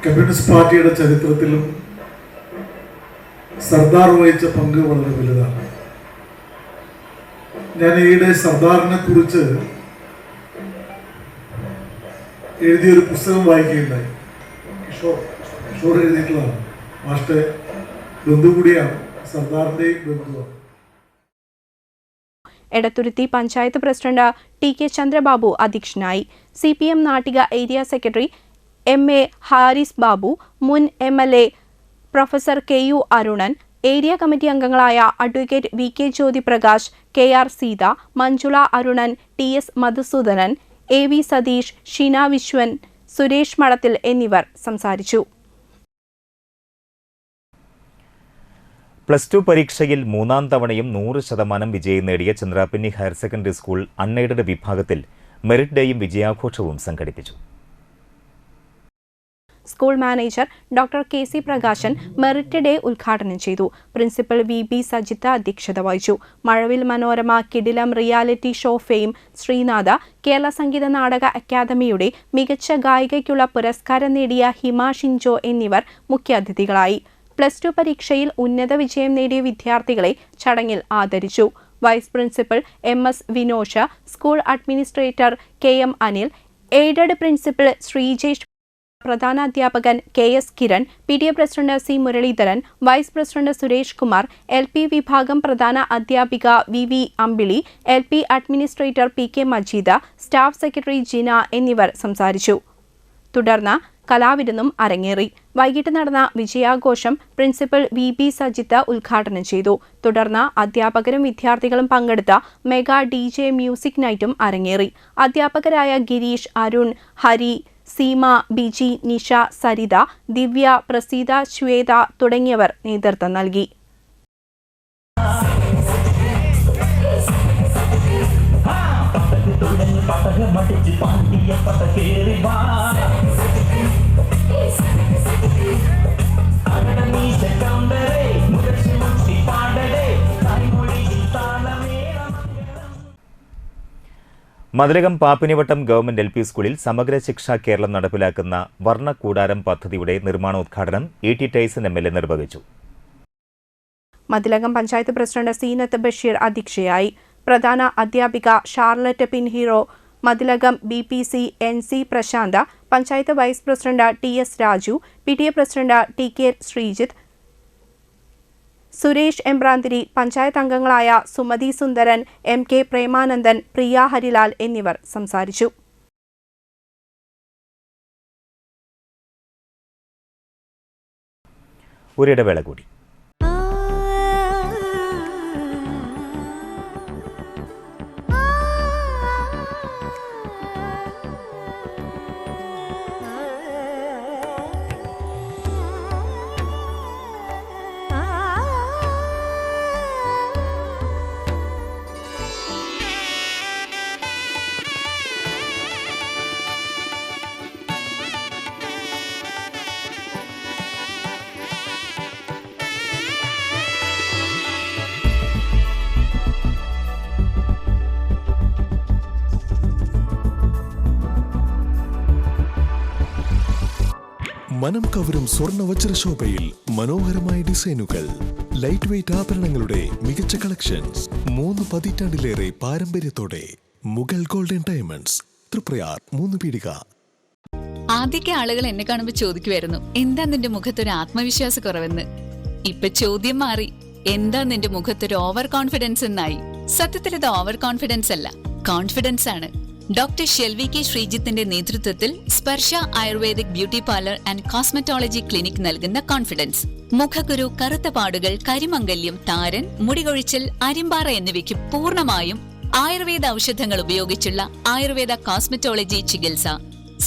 കമ്മ്യൂണിസ്റ്റ് പാർട്ടിയുടെ ചരിത്രത്തിലും സർദാർ വഹിച്ച പങ്ക് വളരെ വലുതാണ്. ഞാൻ ഈയിടെ സർദാറിനെ കുറിച്ച് എഴുതിയൊരു പുസ്തകം വായിക്കുകയുണ്ടായി. കിഷോർ എഴുതിയിട്ടുള്ളതാണ്. മാസ്റ്റർ ബന്ധു കൂടിയാണ്, സർദാറിൻ്റെയും ബന്ധുവാണ്. Edathuruthy panchayat president T K Chandrababu അധ്യക്ഷനായി. CPM Nattika area secretary MA Haris Babu, മുൻ MLA professor KU Arunan, area committee അംഗങ്ങളായ advocate VK Jyothi Prakash, KR Seetha, Manjula Arunan, TS Madhusoodanan, AV Satheesh, Sheena Viswan, Suresh Madathil എന്നിവർ സംസാരിച്ചു. +2 പരീക്ഷയിൽ 3ാം തവണയും 100% വിജയം നേടിയ Chandrapinni higher secondary school unaided വിഭാഗത്തിൽ മെറിറ്റ് ഡേയും വിജയാഘോഷവും സംഘടിപ്പിച്ചു. School manager doctor KC Prakashan merit day ഉദ്ഘാടനം ചെയ്തു. പ്രിൻസിപ്പൽ VB സജിത അധ്യക്ഷത വഹിച്ചു. Mazhavil Manorama Kidilam reality show fame Sreenatha, Kerala സംഗീത നാടക അക്കാദമിയുടെ മികച്ച ഗായികയ്ക്കുള്ള പുരസ്കാരം നേടിയ ഹിമ ഷിൻജോ എന്നിവർ മുഖ്യാതിഥികളായി. +2 പരീക്ഷയിൽ ഉന്നത വിജയം നേടിയ വിദ്യാർത്ഥികളെ ചടങ്ങിൽ ആദരിച്ചു. Vice principal MS Vinosha, school administrator KM Anil, aided principal Sreejesh, പ്രധാനാധ്യാപകൻ KS Kiran, PTA president C Muraleedharan, vice president Suresh Kumar, LP വിഭാഗം പ്രധാന അധ്യാപിക VV Ambili, LP administrator PK Majeeda, staff secretary Jina എന്നിവർ സംസാരിച്ചു. തുടർന്ന് കലാവിരുന്നും അരങ്ങേറി. വൈകിട്ട് നടന്ന വിജയാഘോഷം പ്രിൻസിപ്പൽ VB സജിത ഉദ്ഘാടനം ചെയ്തു. തുടർന്ന് അധ്യാപകരും വിദ്യാർത്ഥികളും പങ്കെടുത്ത മെഗാ DJ മ്യൂസിക് നൈറ്റും അരങ്ങേറി. അധ്യാപകരായ ഗിരീഷ്, അരുൺ, ഹരി, സീമ, ബിജി, നിഷ, സരിത, ദിവ്യ, പ്രസീത, ശ്വേത തുടങ്ങിയവർ നേതൃത്വം നൽകി. മതിലകം പാപ്പിനിവട്ടം ഗവൺമെന്റ് LP സ്കൂളിൽ സമഗ്ര ശിക്ഷ കേരളം നടപ്പിലാക്കുന്ന വർണ്ണക്കൂടാരം പദ്ധതിയുടെ നിർമ്മാണോദ്ഘാടനം ET ടൈസൺ MLA നിർവഹിച്ചു. മതിലകം പഞ്ചായത്ത് പ്രസിഡന്റ് സീനത്ത് ബഷീർ അധ്യക്ഷയായി. പ്രധാന അധ്യാപിക Charlotte Pinheiro, Mathilakam BPC NC Prasantha, panchayat vice president TS Raju, PTA president TK Sreejith, Suresh Embranthiri, panchayat അംഗങ്ങളായ സുമതി സുന്ദരൻ, MK പ്രേമാനന്ദൻ, പ്രിയ ഹരിലാൽ എന്നിവർ സംസാരിച്ചു. ഒരിടവേള കൂടി. മനം കവരും സ്വർണ്ണ വജ്രശോഭയിൽ മനോഹരമായ ഡിസൈനുകൾ, ലൈറ്റ് വെയ്റ്റ് ആഭരണങ്ങളുടെ മികച്ച കളക്ഷൻസ്, 3 പതിറ്റാണ്ടിലേറെ പാരമ്പര്യത്തോടെ മുഗൾ ഗോൾഡൻ ഡയമണ്ട്സ്, തൃപ്രയാർ 3 പീടിക. ആദ്യമൊക്കെ ആളുകൾ എന്നെ കാണുമ്പോൾ ചോദിക്കുമായിരുന്നു, എന്താ നിന്റെ മുഖത്തൊരു ആത്മവിശ്വാസ കുറവെന്ന്. ഇപ്പൊ ചോദ്യം മാറി, എന്താ നിന്റെ മുഖത്തൊരു ഓവർ കോൺഫിഡൻസ് എന്നായി. സത്യത്തിൽ ഇത് ഓവർ കോൺഫിഡൻസ് അല്ല, കോൺഫിഡൻസ് ആണ്. ഡോക്ടർ ഷെൽവി കെ ശ്രീജിത്തിന്റെ നേതൃത്വത്തിൽ Sparsha ayurvedic beauty parlour and cosmetology clinic നൽകുന്ന കോൺഫിഡൻസ്. മുഖക്കുരു, കറുത്ത പാടുകൾ, കരിമംഗല്യം, താരൻ, മുടികൊഴിച്ചിൽ, അരിമ്പാറ എന്നിവയ്ക്ക് പൂർണ്ണമായും ആയുർവേദ ഔഷധങ്ങൾ ഉപയോഗിച്ചുള്ള ആയുർവേദ കോസ്മെറ്റോളജി ചികിത്സ.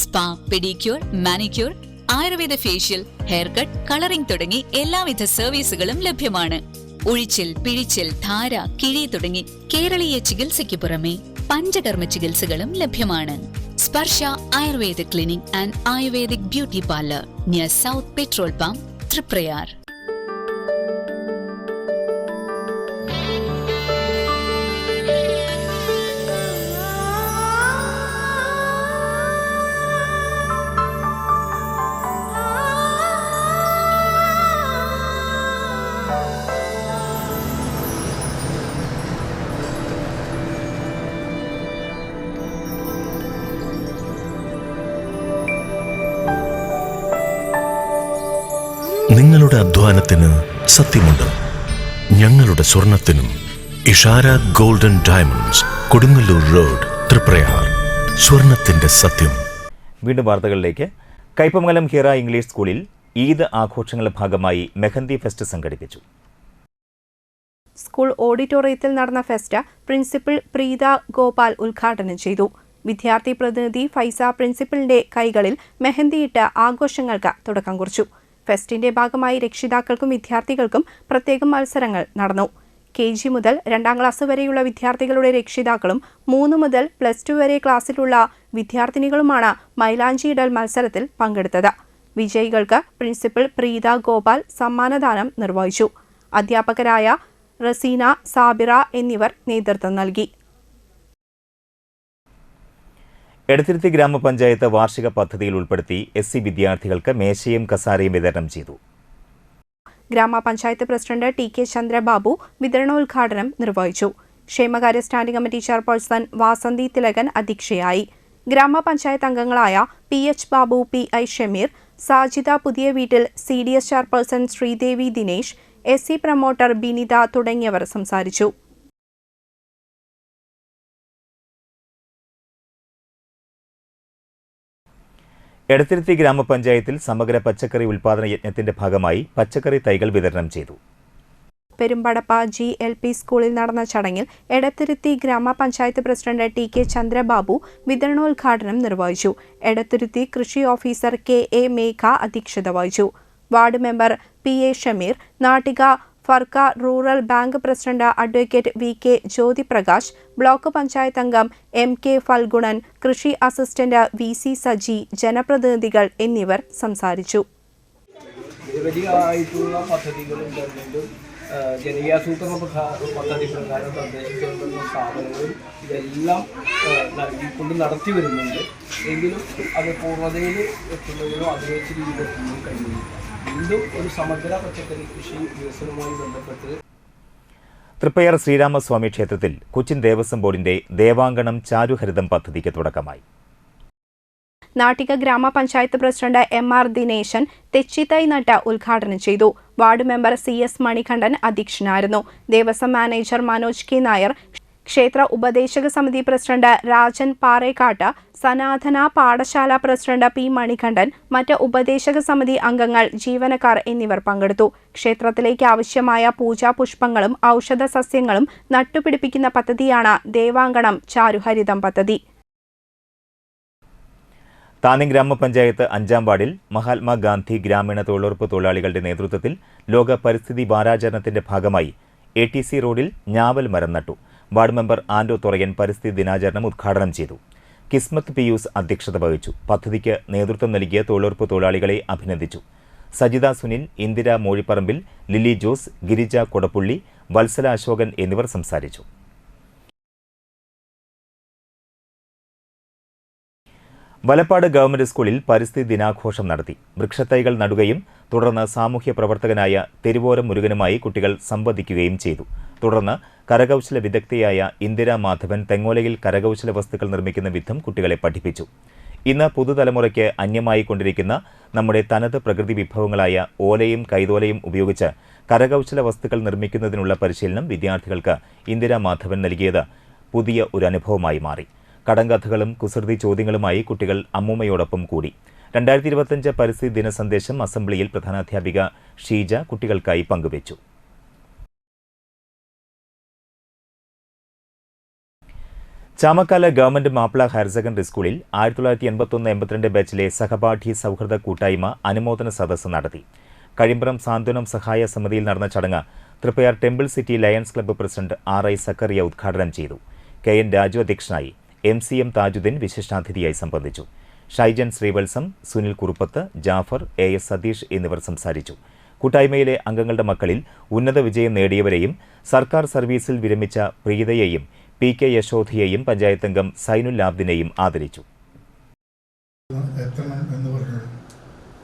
Spa, pedicure, manicure, Ayurveda facial, hair cut, colouring തുടങ്ങി എല്ലാവിധ സർവീസുകളും ലഭ്യമാണ്. ഉഴിച്ചിൽ, പിഴിച്ചിൽ, ധാര, കിഴി തുടങ്ങി കേരളീയ ചികിത്സയ്ക്ക് പുറമെ പഞ്ചകർമ്മ ചികിത്സകളും ലഭ്യമാണ്. Sparsha Ayurveda clinic and ayurvedic beauty parlour near south petrol pump, Triprayar. നിങ്ങളുടെ അധ്വാനത്തിന് സത്യമുണ്ട്. ഞങ്ങളുടെ സ്വർണത്തിനും. Ishara golden diamonds, Kodungallur road, Triprayar. സ്വർണത്തിന്റെ സത്യം. വീണ്ടും വാർത്തകളിലേക്ക്. കയ്പമംഗലം ഹിറ ഇംഗ്ലീഷ് സ്കൂളിൽ ഈദ് ആഘോഷങ്ങളുടെ ഭാഗമായി മെഹന്തി ഫെസ്റ്റ് സംഘടിപ്പിച്ചു. സ്കൂൾ ഓഡിറ്റോറിയത്തിൽ നടന്ന ഫെസ്റ്റ് പ്രിൻസിപ്പൽ പ്രീത ഗോപാൽ ഉദ്ഘാടനം ചെയ്തു. വിദ്യാർത്ഥി പ്രതിനിധി ഫൈസ പ്രിൻസിപ്പലിന്റെ കൈകളിൽ മെഹന്തിയിട്ട് ആഘോഷങ്ങൾക്ക് തുടക്കം കുറിച്ചു. ഫെസ്റ്റിന്റെ ഭാഗമായി രക്ഷിതാക്കൾക്കും വിദ്യാർത്ഥികൾക്കും പ്രത്യേകം മത്സരങ്ങൾ നടന്നു. KG മുതൽ 2ാം ക്ലാസ് വരെയുള്ള വിദ്യാർത്ഥികളുടെ രക്ഷിതാക്കളും 3 മുതൽ +2 വരെ ക്ലാസ്സിലുള്ള വിദ്യാർത്ഥിനികളുമാണ് മൈലാഞ്ചിയിടൽ മത്സരത്തിൽ പങ്കെടുത്തത്. വിജയികൾക്ക് പ്രിൻസിപ്പൽ പ്രീത ഗോപാൽ സമ്മാനദാനം നിർവഹിച്ചു. അധ്യാപകരായ റസീന, സാബിറ എന്നിവർ നേതൃത്വം നൽകി. എടത്തിരുത്തി ഗ്രാമപഞ്ചായത്ത് വാർഷിക പദ്ധതിയിൽ ഉൾപ്പെടുത്തി SC വിദ്യാർത്ഥികൾക്ക് മേശയും കസാരയും വിതരണം ചെയ്തു. ഗ്രാമപഞ്ചായത്ത് പ്രസിഡന്റ് TK ചന്ദ്രബാബു വിതരണോദ്ഘാടനം നിർവഹിച്ചു. ക്ഷേമകാര്യ standing committee chairperson Vasanthi Thilakan അധ്യക്ഷയായി. ഗ്രാമപഞ്ചായത്ത് അംഗങ്ങളായ PH ബാബു, PI ഷമീർ, സാജിദ പുതിയ വീട്ടിൽ, CDS chairperson Sreedevi Dinesh, SC promoter Binitha തുടങ്ങിയവർ സംസാരിച്ചു. എടത്തിരുത്തി ഗ്രാമപഞ്ചായത്തിൽ സമഗ്ര പച്ചക്കറി ഉൽപാദന യജ്ഞത്തിന്റെ ഭാഗമായി പച്ചക്കറി തൈകൾ വിതരണം ചെയ്തു. പെരുമ്പടപ്പ GLP സ്കൂളിൽ നടന്ന ചടങ്ങിൽ എടത്തിരുത്തി ഗ്രാമപഞ്ചായത്ത് പ്രസിഡന്റ് TK ചന്ദ്രബാബു വിതരണോദ്ഘാടനം നിർവഹിച്ചു. എടത്തിരുത്തി കൃഷി ഓഫീസർ KA മേഘ അധ്യക്ഷത വഹിച്ചു. Ward member PA Shameer, Nattika Firka rural bank president advocate VK Jyothiprakash, block panchayat അംഗം MK ഫൽഗുണൻ, കൃഷി അസിസ്റ്റന്റ് VC സജി, ജനപ്രതിനിധികൾ എന്നിവർ സംസാരിച്ചു. ജനകീയാസൂത്രണ പദ്ധതി പ്രകാരം തദ്ദേശ സ്വയംഭരണ സ്ഥാപനങ്ങളും ഇതെല്ലാം നൽകിക്കൊണ്ട് നടത്തി വരുന്നുണ്ട്. എങ്കിലും അത് പൂർണ്ണതയിൽ എത്തുന്നതിനോ അതിനേച്ച് രീതിയിലെത്തുന്നതിനും കഴിയുന്നില്ല. വീണ്ടും ഒരു സമഗ്ര പച്ചക്കറി കൃഷി വികസനവുമായി ബന്ധപ്പെട്ട് തൃപ്പയാർ ശ്രീരാമസ്വാമി ക്ഷേത്രത്തിൽ കൊച്ചിൻ ദേവസ്വം ബോർഡിന്റെ ദേവാങ്കണം ചാരുഹരിതം പദ്ധതിക്ക് തുടക്കമായി. നാട്ടിക ഗ്രാമപഞ്ചായത്ത് പ്രസിഡന്റ് MR ദിനേശൻ തെച്ചിത്തൈ നട്ട് ഉദ്ഘാടനം ചെയ്തു. വാർഡ് മെമ്പർ CS മണികണ്ഠൻ അധ്യക്ഷനായിരുന്നു. ദേവസ്വം മാനേജർ മനോജ് K നായർ, ക്ഷേത്ര ഉപദേശക സമിതി പ്രസിഡന്റ് രാജൻ പാറേക്കാട്ട്, സനാതന പാഠശാല പ്രസിഡന്റ് P മണികണ്ഠൻ, മറ്റ് ഉപദേശക സമിതി അംഗങ്ങൾ, ജീവനക്കാർ എന്നിവർ പങ്കെടുത്തു. ക്ഷേത്രത്തിലേക്ക് ആവശ്യമായ പൂജാപുഷ്പങ്ങളും ഔഷധ സസ്യങ്ങളും നട്ടുപിടിപ്പിക്കുന്ന പദ്ധതിയാണ് ദേവാങ്കണം ചാരുഹരിതം പദ്ധതി. താന്യം ഗ്രാമപഞ്ചായത്ത് 5ാം വാർഡിൽ മഹാത്മാഗാന്ധി ഗ്രാമീണ തൊഴിലുറപ്പ് തൊഴിലാളികളുടെ നേതൃത്വത്തിൽ ലോക പരിസ്ഥിതി വാരാചരണത്തിന്റെ ഭാഗമായി ATC റോഡിൽ ഞാവൽ മരം നട്ടു. വാർഡ് മെമ്പർ ആൻഡോ തുറയൻ പരിസ്ഥിതി ദിനാചരണം ഉദ്ഘാടനം ചെയ്തു. കിസ്മത്ത് പിയൂസ് അധ്യക്ഷത വഹിച്ചു. പദ്ധതിക്ക് നേതൃത്വം നൽകിയ തൊഴിലുറപ്പ് തൊഴിലാളികളെ അഭിനന്ദിച്ചു. സജിത സുനിൽ, ഇന്ദിര മോഴിപ്പറമ്പിൽ, ലിലി ജോസ്, ഗിരിജ കൊടപ്പുള്ളി, വത്സല അശോകൻ എന്നിവർ സംസാരിച്ചു. വലപ്പാട് ഗവൺമെന്റ് സ്കൂളിൽ പരിസ്ഥിതി ദിനാഘോഷം നടത്തി. വൃക്ഷത്തൈകൾ നടുകയും തുടർന്ന് സാമൂഹ്യ പ്രവർത്തകനായ തെരുവോരം മുരുകനുമായി കുട്ടികൾ സംവദിക്കുകയും ചെയ്തു. തുടർന്ന് കരകൗശല വിദഗ്ധയായ ഇന്ദിര മാധവൻ തെങ്ങോലയിൽ കരകൗശല വസ്തുക്കൾ നിർമ്മിക്കുന്ന വിധം കുട്ടികളെ പഠിപ്പിച്ചു. ഇന്ന് പുതുതലമുറയ്ക്ക് അന്യമായി കൊണ്ടിരിക്കുന്ന നമ്മുടെ തനത് പ്രകൃതി വിഭവങ്ങളായ ഓലയും കൈതോലയും ഉപയോഗിച്ച് കരകൗശല വസ്തുക്കൾ നിർമ്മിക്കുന്നതിനുള്ള പരിശീലനം വിദ്യാർത്ഥികൾക്ക് ഇന്ദിര മാധവൻ നൽകിയത് പുതിയ ഒരു അനുഭവമായി മാറി. കടങ്കഥകളും കുസൃതി ചോദ്യങ്ങളുമായി കുട്ടികൾ അമ്മൂമ്മയോടൊപ്പം കൂടി. 2025 പരിസ്ഥിതി ദിന സന്ദേശം അസംബ്ലിയിൽ പ്രധാനാധ്യാപിക ഷീജ കുട്ടികൾക്കായി പങ്കുവച്ചു. Chamakkala government Mappila higher secondary സ്കൂളിൽ 1981-82 ബാച്ചിലെ സഹപാഠി സൗഹൃദ കൂട്ടായ്മ അനുമോദന സദസ്സ് നടത്തി. കഴിമ്പ്രം സാന്ത്വനം സഹായ സമിതിയിൽ നടന്ന ചടങ്ങ് Triprayar temple city lions club president RI Zacharia ഉദ്ഘാടനം ചെയ്തു. KN രാജു അധ്യക്ഷനായി. MCM താജുദ്ദീൻ വിശിഷ്ടാതിഥിയായി സംബന്ധിച്ചു. ഷൈജൻ ശ്രീവത്സം, സുനിൽ കുറുപ്പത്ത്, ജാഫർ, AS സതീഷ് എന്നിവർ സംസാരിച്ചു. കൂട്ടായ്മയിലെ അംഗങ്ങളുടെ മക്കളിൽ ഉന്നത വിജയം നേടിയവരെയും സർക്കാർ സർവീസിൽ വിരമിച്ച പ്രീതയെയും PK യശോധയെയും പഞ്ചായത്ത് അംഗം സൈനുൽ ആബ്ദിനെയും ആദരിച്ചു.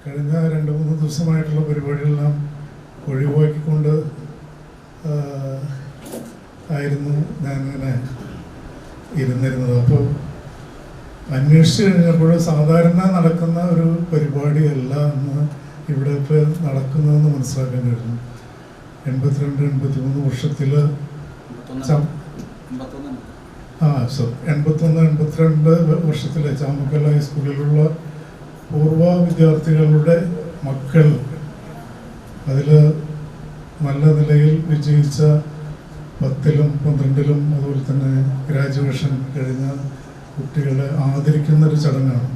കഴിഞ്ഞ 2-3 ദിവസമായിട്ടുള്ള പരിപാടികളെല്ലാം ഒഴിവാക്കിക്കൊണ്ട് ആയിരുന്നു ഞാനിങ്ങനെ ഇരുന്നിരുന്നത്. അപ്പോൾ അന്വേഷിച്ച് കഴിഞ്ഞപ്പോൾ സാധാരണ നടക്കുന്ന ഒരു പരിപാടിയല്ല എന്ന് ഇവിടെ ഇപ്പോൾ നടക്കുന്നതെന്ന് മനസ്സിലാക്കാൻ കഴിഞ്ഞു. 82-83 വർഷത്തിൽ 81-82 വർഷത്തിലെ ചാമക്കൽ ഹൈസ്കൂളിലുള്ള പൂർവ്വ വിദ്യാർത്ഥികളുടെ മക്കൾ അതിൽ നല്ല നിലയിൽ വിജയിച്ച 10ലും 12ലും അതുപോലെ തന്നെ ഗ്രാജുവേഷൻ കഴിഞ്ഞ കുട്ടികളെ ആദരിക്കുന്നൊരു ചടങ്ങാണ്.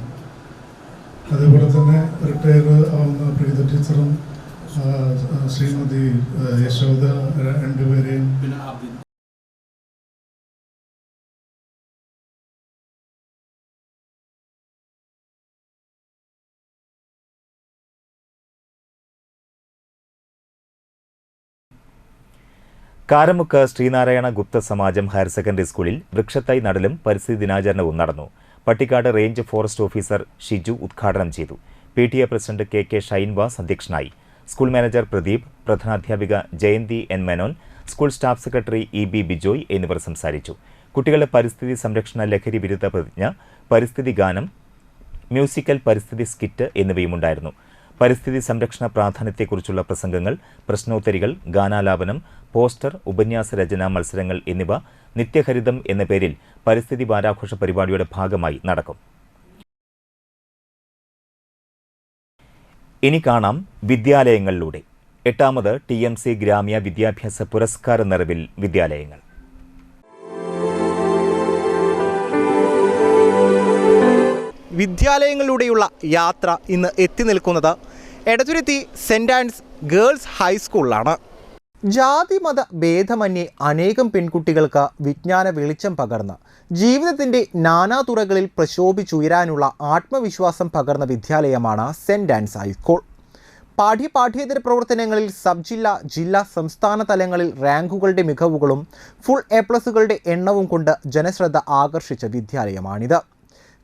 അതേപോലെ തന്നെ റിട്ടയർ ആവുന്ന പ്രീത ടീച്ചറും ശ്രീമതി യശോദ രണ്ടുപേരെയും കാരമുക്ക് ശ്രീനാരായണ ഗുപ്ത സമാജം ഹയർ സെക്കൻഡറി സ്കൂളിൽ വൃക്ഷത്തൈ നടലും പരിസ്ഥിതി ദിനാചരണവും നടന്നു. Pattikkad range forest officer Shiju ഉദ്ഘാടനം ചെയ്തു. PTA പ്രസിഡന്റ് KK ഷൈൻവാസ് അധ്യക്ഷനായി. സ്കൂൾ മാനേജർ പ്രദീപ്, പ്രധാനാധ്യാപിക Jayanthi N Menon, school staff secretary EB Bijoy എന്നിവർ സംസാരിച്ചു. കുട്ടികളുടെ പരിസ്ഥിതി സംരക്ഷണ ലഹരി വിരുദ്ധ പ്രതിജ്ഞ, പരിസ്ഥിതി ഗാനം, മ്യൂസിക്കൽ പരിസ്ഥിതി സ്കിറ്റ് എന്നിവയുമുണ്ടായിരുന്നു. പരിസ്ഥിതി സംരക്ഷണ പ്രാധാന്യത്തെക്കുറിച്ചുള്ള പ്രസംഗങ്ങൾ, പ്രശ്നോത്തരികൾ, ഗാനാലാപനം, പോസ്റ്റർ, ഉപന്യാസ രചനാ മത്സരങ്ങൾ എന്നിവ നിത്യഹരിതം എന്ന പേരിൽ പരിസ്ഥിതി വാരാഘോഷ പരിപാടിയുടെ ഭാഗമായി നടക്കും. ഇനി കാണാം വിദ്യാലയങ്ങളിലൂടെ. 8ാമത് TMC ഗ്രാമ്യ വിദ്യാഭ്യാസ പുരസ്കാര നിറവിൽ വിദ്യാലയങ്ങൾ. വിദ്യാലയങ്ങളിലൂടെയുള്ള യാത്ര ഇന്ന് എത്തി നിൽക്കുന്നത് എടത്തുരുത്തി സെൻറ് ആൻഡ്സ് ഗേൾസ് ഹൈസ്കൂളിലാണ്. ജാതിമത ഭേദമന്യേ അനേകം പെൺകുട്ടികൾക്ക് വിജ്ഞാന വെളിച്ചം പകർന്ന് ജീവിതത്തിൻ്റെ നാനാതുറകളിൽ പ്രശോഭിച്ചുയരാനുള്ള ആത്മവിശ്വാസം പകർന്ന വിദ്യാലയമാണ് സെൻറ് ആൻഡ്സ് ഹൈസ്കൂൾ. പാഠ്യേതര പ്രവർത്തനങ്ങളിൽ സബ് ജില്ലാ, ജില്ലാ, സംസ്ഥാന തലങ്ങളിൽ റാങ്കുകളുടെ മികവുകളും ഫുൾ A+കളുടെ എണ്ണവും കൊണ്ട് ജനശ്രദ്ധ ആകർഷിച്ച വിദ്യാലയമാണിത്.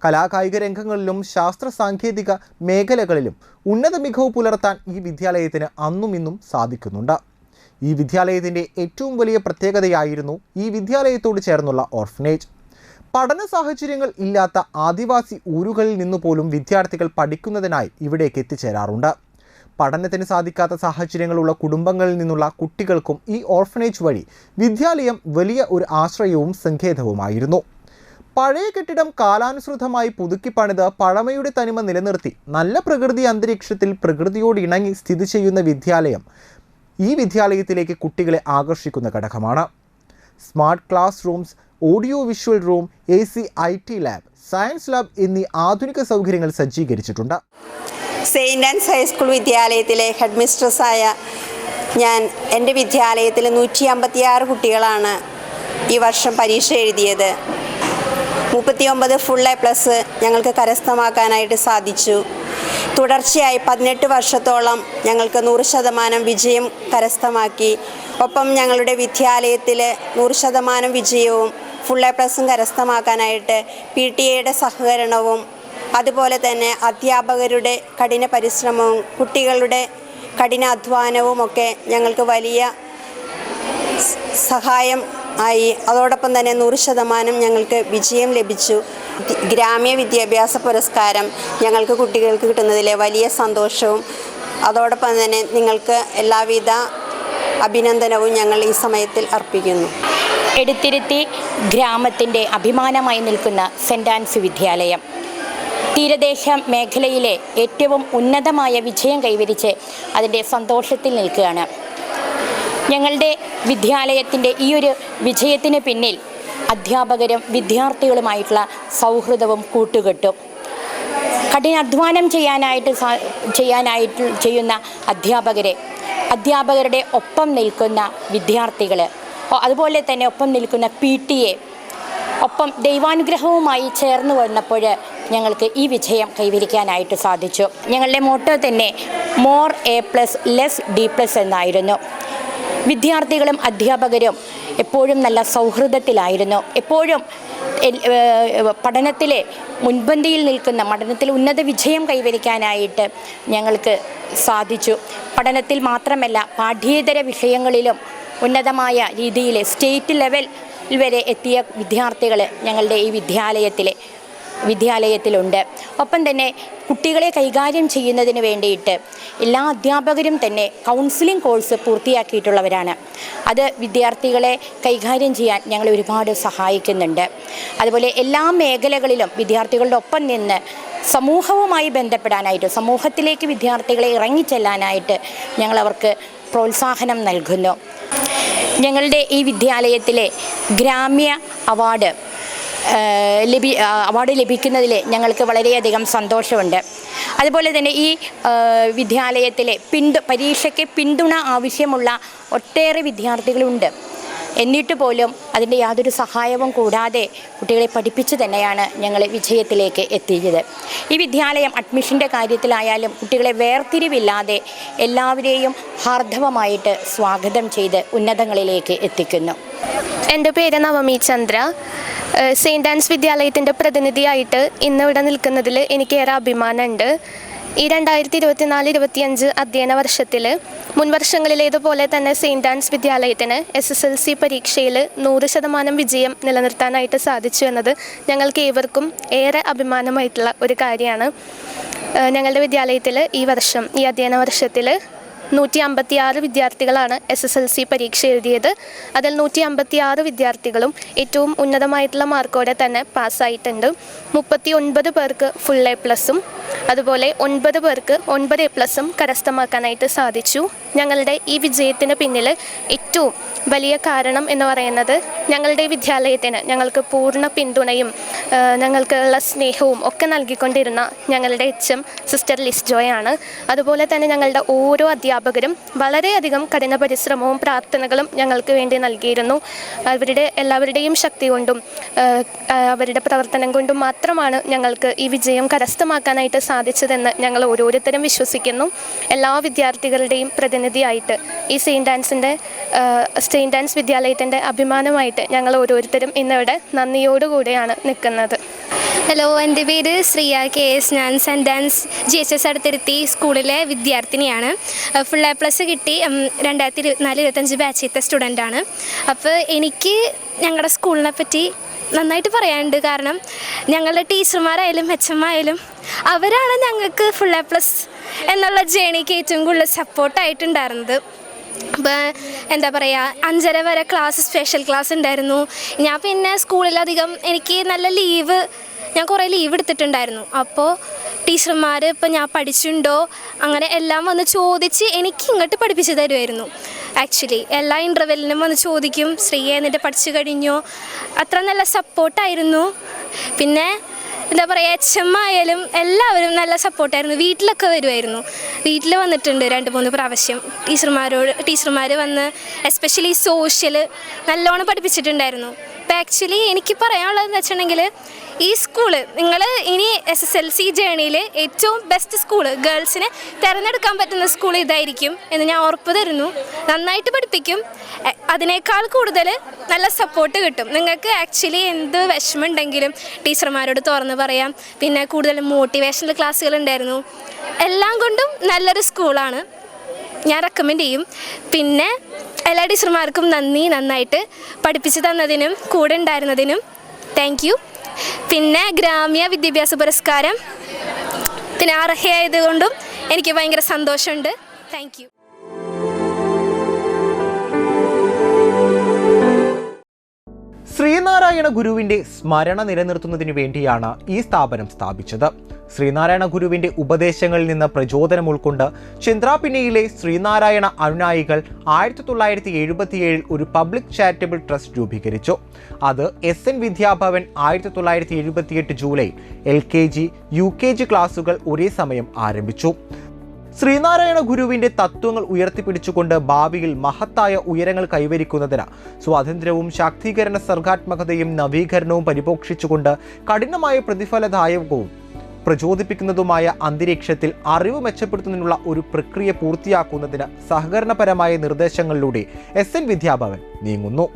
കലാകായിക രംഗങ്ങളിലും ശാസ്ത്ര സാങ്കേതിക മേഖലകളിലും ഉന്നത മികവ് പുലർത്താൻ ഈ വിദ്യാലയത്തിന് അന്നും ഇന്നും സാധിക്കുന്നുണ്ട്. ഈ വിദ്യാലയത്തിൻ്റെ ഏറ്റവും വലിയ പ്രത്യേകതയായിരുന്നു ഈ വിദ്യാലയത്തോട് ചേർന്നുള്ള ഓർഫനേജ്. പഠന സാഹചര്യങ്ങൾ ഇല്ലാത്ത ആദിവാസി ഊരുകളിൽ നിന്നുപോലും വിദ്യാർത്ഥികൾ പഠിക്കുന്നതിനായി ഇവിടേക്ക് എത്തിച്ചേരാറുണ്ട്. പഠനത്തിന് സാധിക്കാത്ത സാഹചര്യങ്ങളുള്ള കുടുംബങ്ങളിൽ നിന്നുള്ള കുട്ടികൾക്കും ഈ ഓർഫനേജ് വഴി വിദ്യാലയം വലിയ ഒരു ആശ്രയവും സങ്കേതവുമായിരുന്നു. പഴയ കെട്ടിടം കാലാനുസൃതമായി പുതുക്കി പണിത് പഴമയുടെ തനിമ നിലനിർത്തി നല്ല പ്രകൃതി അന്തരീക്ഷത്തിൽ പ്രകൃതിയോട് ഇണങ്ങി സ്ഥിതി ചെയ്യുന്ന വിദ്യാലയം ഈ വിദ്യാലയത്തിലേക്ക് കുട്ടികളെ ആകർഷിക്കുന്ന ഘടകമാണ്. Smart class rooms, audio visual room, AC IT lab, science lab എന്നീ ആധുനിക സൗകര്യങ്ങൾ സജ്ജീകരിച്ചിട്ടുണ്ട്. സെയിൻറ് ആൻഡ്സ് ഹൈസ്കൂൾ വിദ്യാലയത്തിലെ ഹെഡ് മിസ്ട്രസ്സായ ഞാൻ എൻ്റെ വിദ്യാലയത്തിൽ 156 കുട്ടികളാണ് ഈ വർഷം പരീക്ഷ എഴുതിയത്. 39 ഫുൾ A+ ഞങ്ങൾക്ക് കരസ്ഥമാക്കാനായിട്ട് സാധിച്ചു. തുടർച്ചയായി 18 വർഷത്തോളം ഞങ്ങൾക്ക് 100% വിജയം കരസ്ഥമാക്കി. ഒപ്പം ഞങ്ങളുടെ വിദ്യാലയത്തിൽ 100% വിജയവും ഫുൾ A+ കരസ്ഥമാക്കാനായിട്ട് PTA സഹകരണവും അതുപോലെ തന്നെ അധ്യാപകരുടെ കഠിന പരിശ്രമവും കുട്ടികളുടെ കഠിന അധ്വാനവും ഒക്കെ ഞങ്ങൾക്ക് വലിയ സഹായം ആയി. അതോടൊപ്പം തന്നെ 100% ഞങ്ങൾക്ക് വിജയം ലഭിച്ചു. ഗ്രാമ്യ വിദ്യാഭ്യാസ പുരസ്കാരം ഞങ്ങൾക്ക് കുട്ടികൾക്ക് കിട്ടുന്നതിൽ വലിയ സന്തോഷവും അതോടൊപ്പം തന്നെ നിങ്ങൾക്ക് എല്ലാവിധ അഭിനന്ദനവും ഞങ്ങൾ ഈ സമയത്തിൽ അർപ്പിക്കുന്നു. എടത്തുരുത്തി ഗ്രാമത്തിൻ്റെ അഭിമാനമായി നിൽക്കുന്ന സെൻറ് ആൻഡ്സ് വിദ്യാലയം തീരദേശ മേഖലയിലെ ഏറ്റവും ഉന്നതമായ വിജയം കൈവരിച്ച് അതിൻ്റെ സന്തോഷത്തിൽ നിൽക്കുകയാണ്. ഞങ്ങളുടെ വിദ്യാലയത്തിൻ്റെ ഈ ഒരു വിജയത്തിന് പിന്നിൽ അധ്യാപകരും വിദ്യാർത്ഥികളുമായിട്ടുള്ള സൗഹൃദവും കൂട്ടുകെട്ടും, കഠിനാധ്വാനം ചെയ്യുന്ന അധ്യാപകരുടെ ഒപ്പം നിൽക്കുന്ന വിദ്യാർത്ഥികൾ, അതുപോലെ തന്നെ ഒപ്പം നിൽക്കുന്ന PTA, ഒപ്പം ദൈവാനുഗ്രഹവുമായി ചേർന്ന് വന്നപ്പോൾ ഞങ്ങൾക്ക് ഈ വിജയം കൈവരിക്കാനായിട്ട് സാധിച്ചു. ഞങ്ങളുടെ മോട്ടോ തന്നെ മോർ A+, ലെസ് D+ എന്നായിരുന്നു. വിദ്യാർത്ഥികളും അധ്യാപകരും എപ്പോഴും നല്ല സൗഹൃദത്തിലായിരുന്നു. എപ്പോഴും പഠനത്തിലെ മുൻപന്തിയിൽ നിൽക്കുന്ന, പഠനത്തിൽ ഉന്നത വിജയം കൈവരിക്കാനായിട്ട് ഞങ്ങൾക്ക് സാധിച്ചു. പഠനത്തിൽ മാത്രമല്ല പാഠ്യേതര വിഷയങ്ങളിലും ഉന്നതമായ രീതിയിൽ സ്റ്റേറ്റ് ലെവൽ വരെ എത്തിയ വിദ്യാർത്ഥികൾ ഞങ്ങളുടെ ഈ വിദ്യാലയത്തിലെ വിദ്യാലയത്തിലുണ്ട്. ഒപ്പം തന്നെ കുട്ടികളെ കൈകാര്യം ചെയ്യുന്നതിന് വേണ്ടിയിട്ട് എല്ലാ അധ്യാപകരും തന്നെ കൗൺസിലിംഗ് കോഴ്സ് പൂർത്തിയാക്കിയിട്ടുള്ളവരാണ്. അത് വിദ്യാർത്ഥികളെ കൈകാര്യം ചെയ്യാൻ ഞങ്ങളെ ഒരുപാട് സഹായിക്കുന്നുണ്ട്. അതുപോലെ എല്ലാ മേഖലകളിലും വിദ്യാർത്ഥികളുടെ ഒപ്പം നിന്ന് സമൂഹവുമായി ബന്ധപ്പെടാനായിട്ട്, സമൂഹത്തിലേക്ക് വിദ്യാർത്ഥികളെ ഇറങ്ങിച്ചെല്ലാനായിട്ട് ഞങ്ങളവർക്ക് പ്രോത്സാഹനം നൽകുന്നു. ഞങ്ങളുടെ ഈ വിദ്യാലയത്തിലെ ഗ്രാമ്യ അവാർഡ് ലഭിക്കുന്നതിൽ ഞങ്ങൾക്ക് വളരെയധികം സന്തോഷമുണ്ട്. അതുപോലെ തന്നെ ഈ വിദ്യാലയത്തിലെ പരീക്ഷയ്ക്ക് പിന്തുണ ആവശ്യമുള്ള ഒട്ടേറെ വിദ്യാർത്ഥികളുണ്ട്. എന്നിട്ട് പോലും അതിൻ്റെ യാതൊരു സഹായവും കൂടാതെ കുട്ടികളെ പഠിപ്പിച്ചു തന്നെയാണ് ഞങ്ങൾ വിജയത്തിലേക്ക് എത്തിയത്. ഈ വിദ്യാലയം അഡ്മിഷൻ്റെ കാര്യത്തിലായാലും കുട്ടികളെ വേർതിരിവില്ലാതെ എല്ലാവരെയും ഹാർദവമായിട്ട് സ്വാഗതം ചെയ്ത് ഉന്നതങ്ങളിലേക്ക് എത്തിക്കുന്നു. എൻ്റെ പേര് നവമി ചന്ദ്ര. സെയിൻറ്റ് ആൻസ് വിദ്യാലയത്തിൻ്റെ പ്രതിനിധിയായിട്ട് ഇന്നിവിടെ നിൽക്കുന്നതിൽ എനിക്കേറെ അഭിമാനമുണ്ട്. ഈ 2024-25 അധ്യയന വർഷത്തിൽ മുൻവർഷങ്ങളിലേതുപോലെ തന്നെ സെയിൻറ്റ് ആൻസ് വിദ്യാലയത്തിന് SSLC പരീക്ഷയിൽ 100% വിജയം നിലനിർത്താനായിട്ട് സാധിച്ചു എന്നത് ഞങ്ങൾക്ക് ഏവർക്കും ഏറെ അഭിമാനമായിട്ടുള്ള ഒരു കാര്യമാണ്. ഞങ്ങളുടെ വിദ്യാലയത്തിൽ ഈ അധ്യയന വർഷത്തിൽ 156 വിദ്യാർത്ഥികളാണ് SSLC പരീക്ഷ എഴുതിയത്. അതിൽ 156 വിദ്യാർത്ഥികളും ഏറ്റവും ഉന്നതമായിട്ടുള്ള മാർക്കോടെ തന്നെ പാസ്സായിട്ടുണ്ട്. 39 പേർക്ക് ഫുൾ A+ഉം അതുപോലെ 9 പേർക്ക് 9 A+ കരസ്ഥമാക്കാനായിട്ട് സാധിച്ചു. ഞങ്ങളുടെ ഈ വിജയത്തിന് പിന്നിൽ ഏറ്റവും വലിയ കാരണം എന്ന് പറയുന്നത് ഞങ്ങളുടെ വിദ്യാലയത്തിന് ഞങ്ങൾക്ക് പൂർണ്ണ പിന്തുണയും ഞങ്ങൾക്കുള്ള സ്നേഹവും ഒക്കെ നൽകിക്കൊണ്ടിരുന്ന ഞങ്ങളുടെ HM സിസ്റ്റർ ലിസ് ജോയ് ആണ്. അതുപോലെ തന്നെ ഞങ്ങളുടെ ഓരോ അധ്യാപകരും വളരെയധികം കഠിന പരിശ്രമവും പ്രാർത്ഥനകളും ഞങ്ങൾക്ക് വേണ്ടി നൽകിയിരുന്നു. അവരുടെ എല്ലാവരുടെയും ശക്തി കൊണ്ടും അവരുടെ പ്രവർത്തനം കൊണ്ടും മാത്രമാണ് ഞങ്ങൾക്ക് ഈ വിജയം കരസ്ഥമാക്കാനായിട്ട് സാധിച്ചതെന്ന് ഞങ്ങൾ ഓരോരുത്തരും വിശ്വസിക്കുന്നു. എല്ലാ വിദ്യാർത്ഥികളുടെയും പ്രതിനിധിയായിട്ട് ഈ സെയിൻറ്റ് ആൻസ് വിദ്യാലയത്തിൻ്റെ അഭിമാനമായിട്ട് ഞങ്ങൾ ഓരോരുത്തരും ഇന്നിവിടെ നന്ദിയോടുകൂടിയാണ് നിൽക്കുന്നത്. ഹലോ, എൻ്റെ പേര് ശ്രീയ KS. ഞാൻ സെൻറ്റ് ആൻസ് GHS അടുത്തിരുത്തി സ്കൂളിലെ വിദ്യാർത്ഥിനിയാണ്. ഫുൾ A+ കിട്ടി 2024-25 ബാച്ചിലത്തെ സ്റ്റുഡൻ്റാണ്. അപ്പോൾ എനിക്ക് ഞങ്ങളുടെ സ്കൂളിനെ പറ്റി നന്നായിട്ട് പറയാനുണ്ട്. കാരണം ഞങ്ങളുടെ ടീച്ചർമാരായാലും HM ആയാലും അവരാണ് ഞങ്ങൾക്ക് ഫുൾ A+ എന്നുള്ള ജേണിക്ക് ഏറ്റവും കൂടുതൽ സപ്പോർട്ടായിട്ടുണ്ടായിരുന്നത്. അപ്പോൾ എന്താ പറയുക, 5:30 വരെ സ്പെഷ്യൽ ക്ലാസ് ഉണ്ടായിരുന്നു. ഞാൻ പിന്നെ സ്കൂളിലധികം എനിക്ക് ഞാൻ കുറേ ലീവ് എടുത്തിട്ടുണ്ടായിരുന്നു. അപ്പോൾ ടീച്ചർമാർ ഇപ്പോൾ ഞാൻ പഠിച്ചിട്ടുണ്ടോ അങ്ങനെ എല്ലാം വന്ന് ചോദിച്ച് എനിക്ക് ഇങ്ങോട്ട് പഠിപ്പിച്ച് തരുമായിരുന്നു. ആക്ച്വലി എല്ലാ ഇൻ്റർവെല്ലിനും വന്ന് ചോദിക്കും, ശ്രീയെ എന്നിട്ട് പഠിച്ചു കഴിഞ്ഞോ. അത്ര നല്ല സപ്പോർട്ടായിരുന്നു. പിന്നെ എന്താ പറയുക, HM ആയാലും എല്ലാവരും നല്ല സപ്പോർട്ടായിരുന്നു. വീട്ടിലൊക്കെ വരുമായിരുന്നു. വീട്ടിൽ വന്നിട്ടുണ്ട് 2-3 പ്രാവശ്യം ടീച്ചർമാർ വന്ന് എസ്പെഷ്യലി സോഷ്യൽ നല്ലോണം പഠിപ്പിച്ചിട്ടുണ്ടായിരുന്നു. അപ്പോൾ ആക്ച്വലി എനിക്ക് പറയാനുള്ളതെന്ന് വെച്ചിട്ടുണ്ടെങ്കിൽ ഈ സ്കൂള് നിങ്ങൾ ഇനി SSLC ജേണിയിൽ ഏറ്റവും ബെസ്റ്റ് സ്കൂള് ഗേൾസിന് തിരഞ്ഞെടുക്കാൻ പറ്റുന്ന സ്കൂൾ ഇതായിരിക്കും എന്ന് ഞാൻ ഉറപ്പ് തരുന്നു. നന്നായിട്ട് പഠിപ്പിക്കും. അതിനേക്കാൾ കൂടുതൽ നല്ല സപ്പോർട്ട് കിട്ടും. നിങ്ങൾക്ക് ആക്ച്വലി എന്ത് വിഷമമുണ്ടെങ്കിലും ടീച്ചർമാരോട് തുറന്ന് പറയാം. പിന്നെ കൂടുതൽ മോട്ടിവേഷണൽ ക്ലാസ്സുകൾ ഉണ്ടായിരുന്നു. എല്ലാം കൊണ്ടും നല്ലൊരു സ്കൂളാണ്. ഞാൻ റെക്കമെൻഡ് ചെയ്യും. പിന്നെ എല്ലാ ടീച്ചർമാർക്കും നന്നായിട്ട് പഠിപ്പിച്ചു തന്നതിനും കൂടെ ഉണ്ടായിരുന്നതിനും താങ്ക് യു. പിന്നെ ഗ്രാമ്യ വിദ്യാഭ്യാസ പുരസ്കാരം പിന്നെ അർഹയായതുകൊണ്ടും എനിക്ക് ഭയങ്കര സന്തോഷമുണ്ട്. Thank you. ശ്രീനാരായണ ഗുരുവിന്റെ സ്മരണ നിലനിർത്തുന്നതിനു വേണ്ടിയാണ് ഈ സ്ഥാപനം സ്ഥാപിച്ചത്. ശ്രീനാരായണ ഗുരുവിന്റെ ഉപദേശങ്ങളിൽ നിന്ന് പ്രചോദനം ഉൾക്കൊണ്ട് ചന്ദ്രാപിന്നയിലെ ശ്രീനാരായണ അനുയായികൾ 1977 ഒരു പബ്ലിക് ചാരിറ്റബിൾ ട്രസ്റ്റ് രൂപീകരിച്ചു. അത് SN Vidyabhavan 1978 July LKG UKG ക്ലാസുകൾ ഒരേ സമയം ആരംഭിച്ചു. ശ്രീനാരായണ ഗുരുവിന്റെ തത്വങ്ങൾ ഉയർത്തിപ്പിടിച്ചുകൊണ്ട് ഭാവിയിൽ മഹത്തായ ഉയരങ്ങൾ കൈവരിക്കുന്നതിന് സ്വാതന്ത്ര്യവും ശാക്തീകരണ സർഗാത്മകതയും നവീകരണവും പരിപോഷിച്ചുകൊണ്ട് കഠിനമായ പ്രതിഫലദായകവും പ്രചോദിപ്പിക്കുന്നതുമായ അന്തരീക്ഷത്തിൽ അറിവ് മെച്ചപ്പെടുത്തുന്നതിനുള്ള ഒരു പ്രക്രിയ പൂർത്തിയാക്കുന്നതിന് സഹകരണപരമായ നിർദ്ദേശങ്ങളിലൂടെ SN വിദ്യാഭവൻ നീങ്ങുന്നു.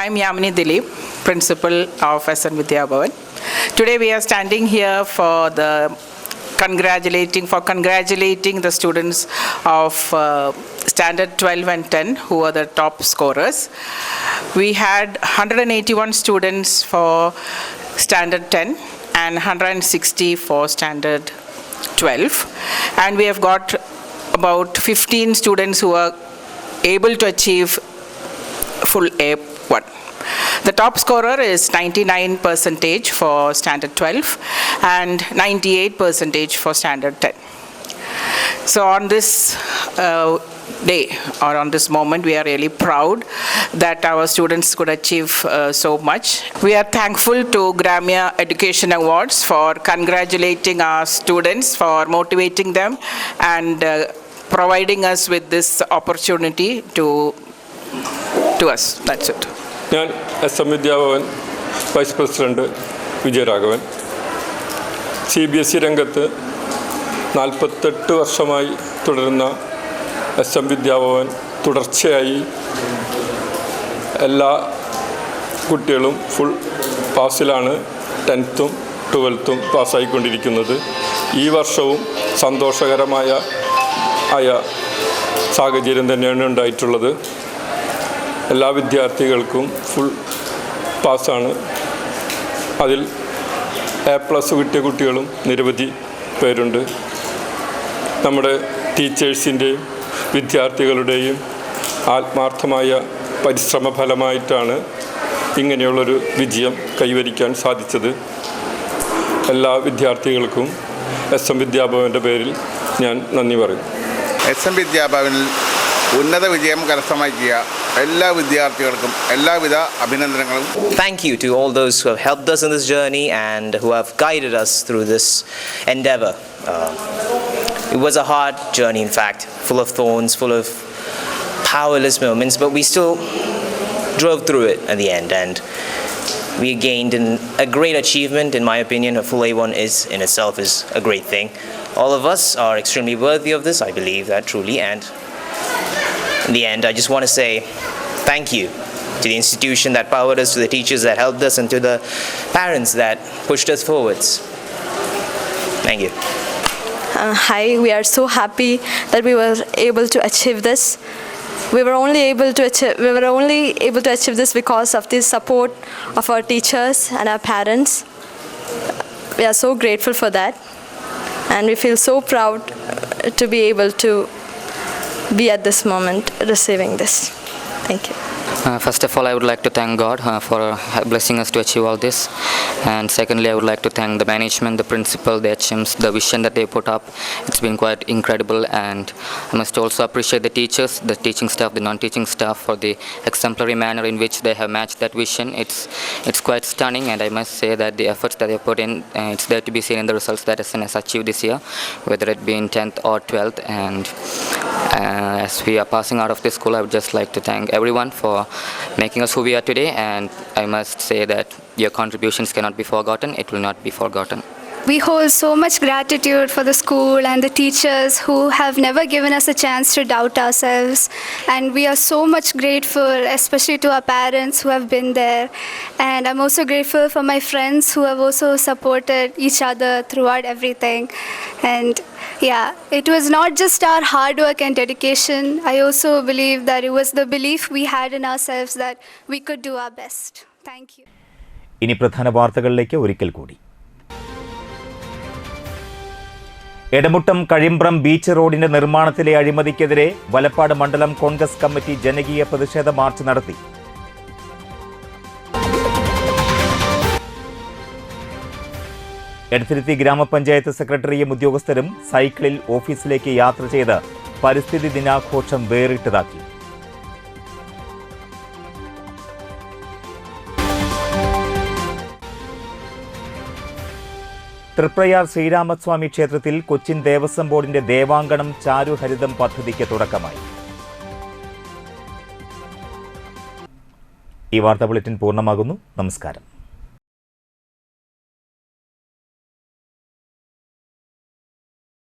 I am Yamini Dilip, Principal of SN Vidya Bhavan. Today we are standing here for congratulating the students of Standard 12 and 10, who are the top scorers. We had 181 students for Standard 10 and 160 for Standard 12. And we have got about 15 students who are able to achieve full A1. The top scorer is 99% for Standard 12 and 98% for Standard 10. So on this day or on this moment, we are really proud that our students could achieve so much. We are thankful to Gramya Education Awards for congratulating our students, for motivating them and providing us with this opportunity to us. That's it. ഞാൻ SM Vidyabhavan vice president Vijayaraghavan. CBSE രംഗത്ത് 48 വർഷമായി തുടരുന്ന SM Vidyabhavan തുടർച്ചയായി എല്ലാ കുട്ടികളും full പാസിലാണ് 10th 12th പാസ്സായിക്കൊണ്ടിരിക്കുന്നത്. ഈ വർഷവും സന്തോഷകരമായ സാഹചര്യം തന്നെയാണ് ഉണ്ടായിട്ടുള്ളത്. എല്ലാ വിദ്യാർത്ഥികൾക്കും ഫുൾ പാസ്സാണ്. അതിൽ A+ കിട്ടിയ കുട്ടികളും നിരവധി പേരുണ്ട്. നമ്മുടെ ടീച്ചേഴ്സിൻ്റെയും വിദ്യാർത്ഥികളുടെയും ആത്മാർത്ഥമായ പരിശ്രമ ഫലമായിട്ടാണ് ഇങ്ങനെയുള്ളൊരു വിജയം കൈവരിക്കാൻ സാധിച്ചത്. എല്ലാ വിദ്യാർത്ഥികൾക്കും SM വിദ്യാഭവൻ്റെ പേരിൽ ഞാൻ നന്ദി പറയും. SM വിദ്യാഭവനിൽ ഉന്നത വിജയം കരസ്ഥമാക്കിയ എല്ലാ വിദ്യാർത്ഥികൾക്കും എല്ലാവിധ അഭിനന്ദനങ്ങളും. Thank you to all those who have helped us in this journey and who have guided us through this endeavor. It was a hard journey, in fact, full of thorns, full of powerless moments, but we still drove through it at the end, and we gained a great achievement. In my opinion, a full A1 is in itself is a great thing. All of us are extremely worthy of this. I believe that truly, and in the end, I just want to say thank you to the institution that powered us, to the teachers that helped us, and to the parents that pushed us forwards. Thank you. Hi, we are so happy that we were able to achieve this. We were only able to achieve this because of the support of our teachers and our parents. We are so grateful for that, and we feel so proud to be able to be at this moment receiving this. Thank you. First of all, I would like to thank God for blessing us to achieve all this. And secondly, I would like to thank the management, the principal, the HMs, the vision that they put up. It's been quite incredible. And I must also appreciate the teachers, the teaching staff, the non-teaching staff for the exemplary manner in which they have matched that vision. It's quite stunning, and I must say that the efforts that they put in, it's there to be seen in the results that SN has achieved this year, whether it be in 10th or 12th. And as we are passing out of this school, I would just like to thank everyone for making us who we are today, and I must say that your contributions cannot be forgotten. It will not be forgotten. We hold so much gratitude for the school and the teachers who have never given us a chance to doubt ourselves, and we are so much grateful, especially to our parents who have been there. And I'm also grateful for my friends who have also supported each other throughout everything. And yeah, it was not just our hard work and dedication. I also believe that it was the belief we had in ourselves that we could do our best. Thank you. ഇനി പ്രധാന വാർത്തകളിലേക്ക് ഒരിക്കൽ കൂടി. Edamuttam Kazhimbram beach റോഡിന്റെ നിർമ്മാണത്തിലെ അഴിമതിക്കെതിരെ വലപ്പാട് മണ്ഡലം Congress committee ജനകീയ പ്രതിഷേധ മാർച്ച് നടത്തി. എടത്തിരുത്തി ഗ്രാമപഞ്ചായത്ത് സെക്രട്ടറിയും ഉദ്യോഗസ്ഥരും സൈക്കിളിൽ ഓഫീസിലേക്ക് യാത്ര ചെയ്ത് പരിസ്ഥിതി ദിനാഘോഷം വേറിട്ടതാക്കി. തൃപ്രയാർ ശ്രീരാമസ്വാമി ക്ഷേത്രത്തിൽ കൊച്ചിൻ ദേവസ്വം ബോർഡിന്റെ ദേവാങ്കണം ചാരുഹരിതം പദ്ധതിക്ക് തുടക്കമായി. ഈ വാർത്താ ബുള്ളറ്റിൻ പൂർണ്ണമാകുന്നു. നമസ്കാരം.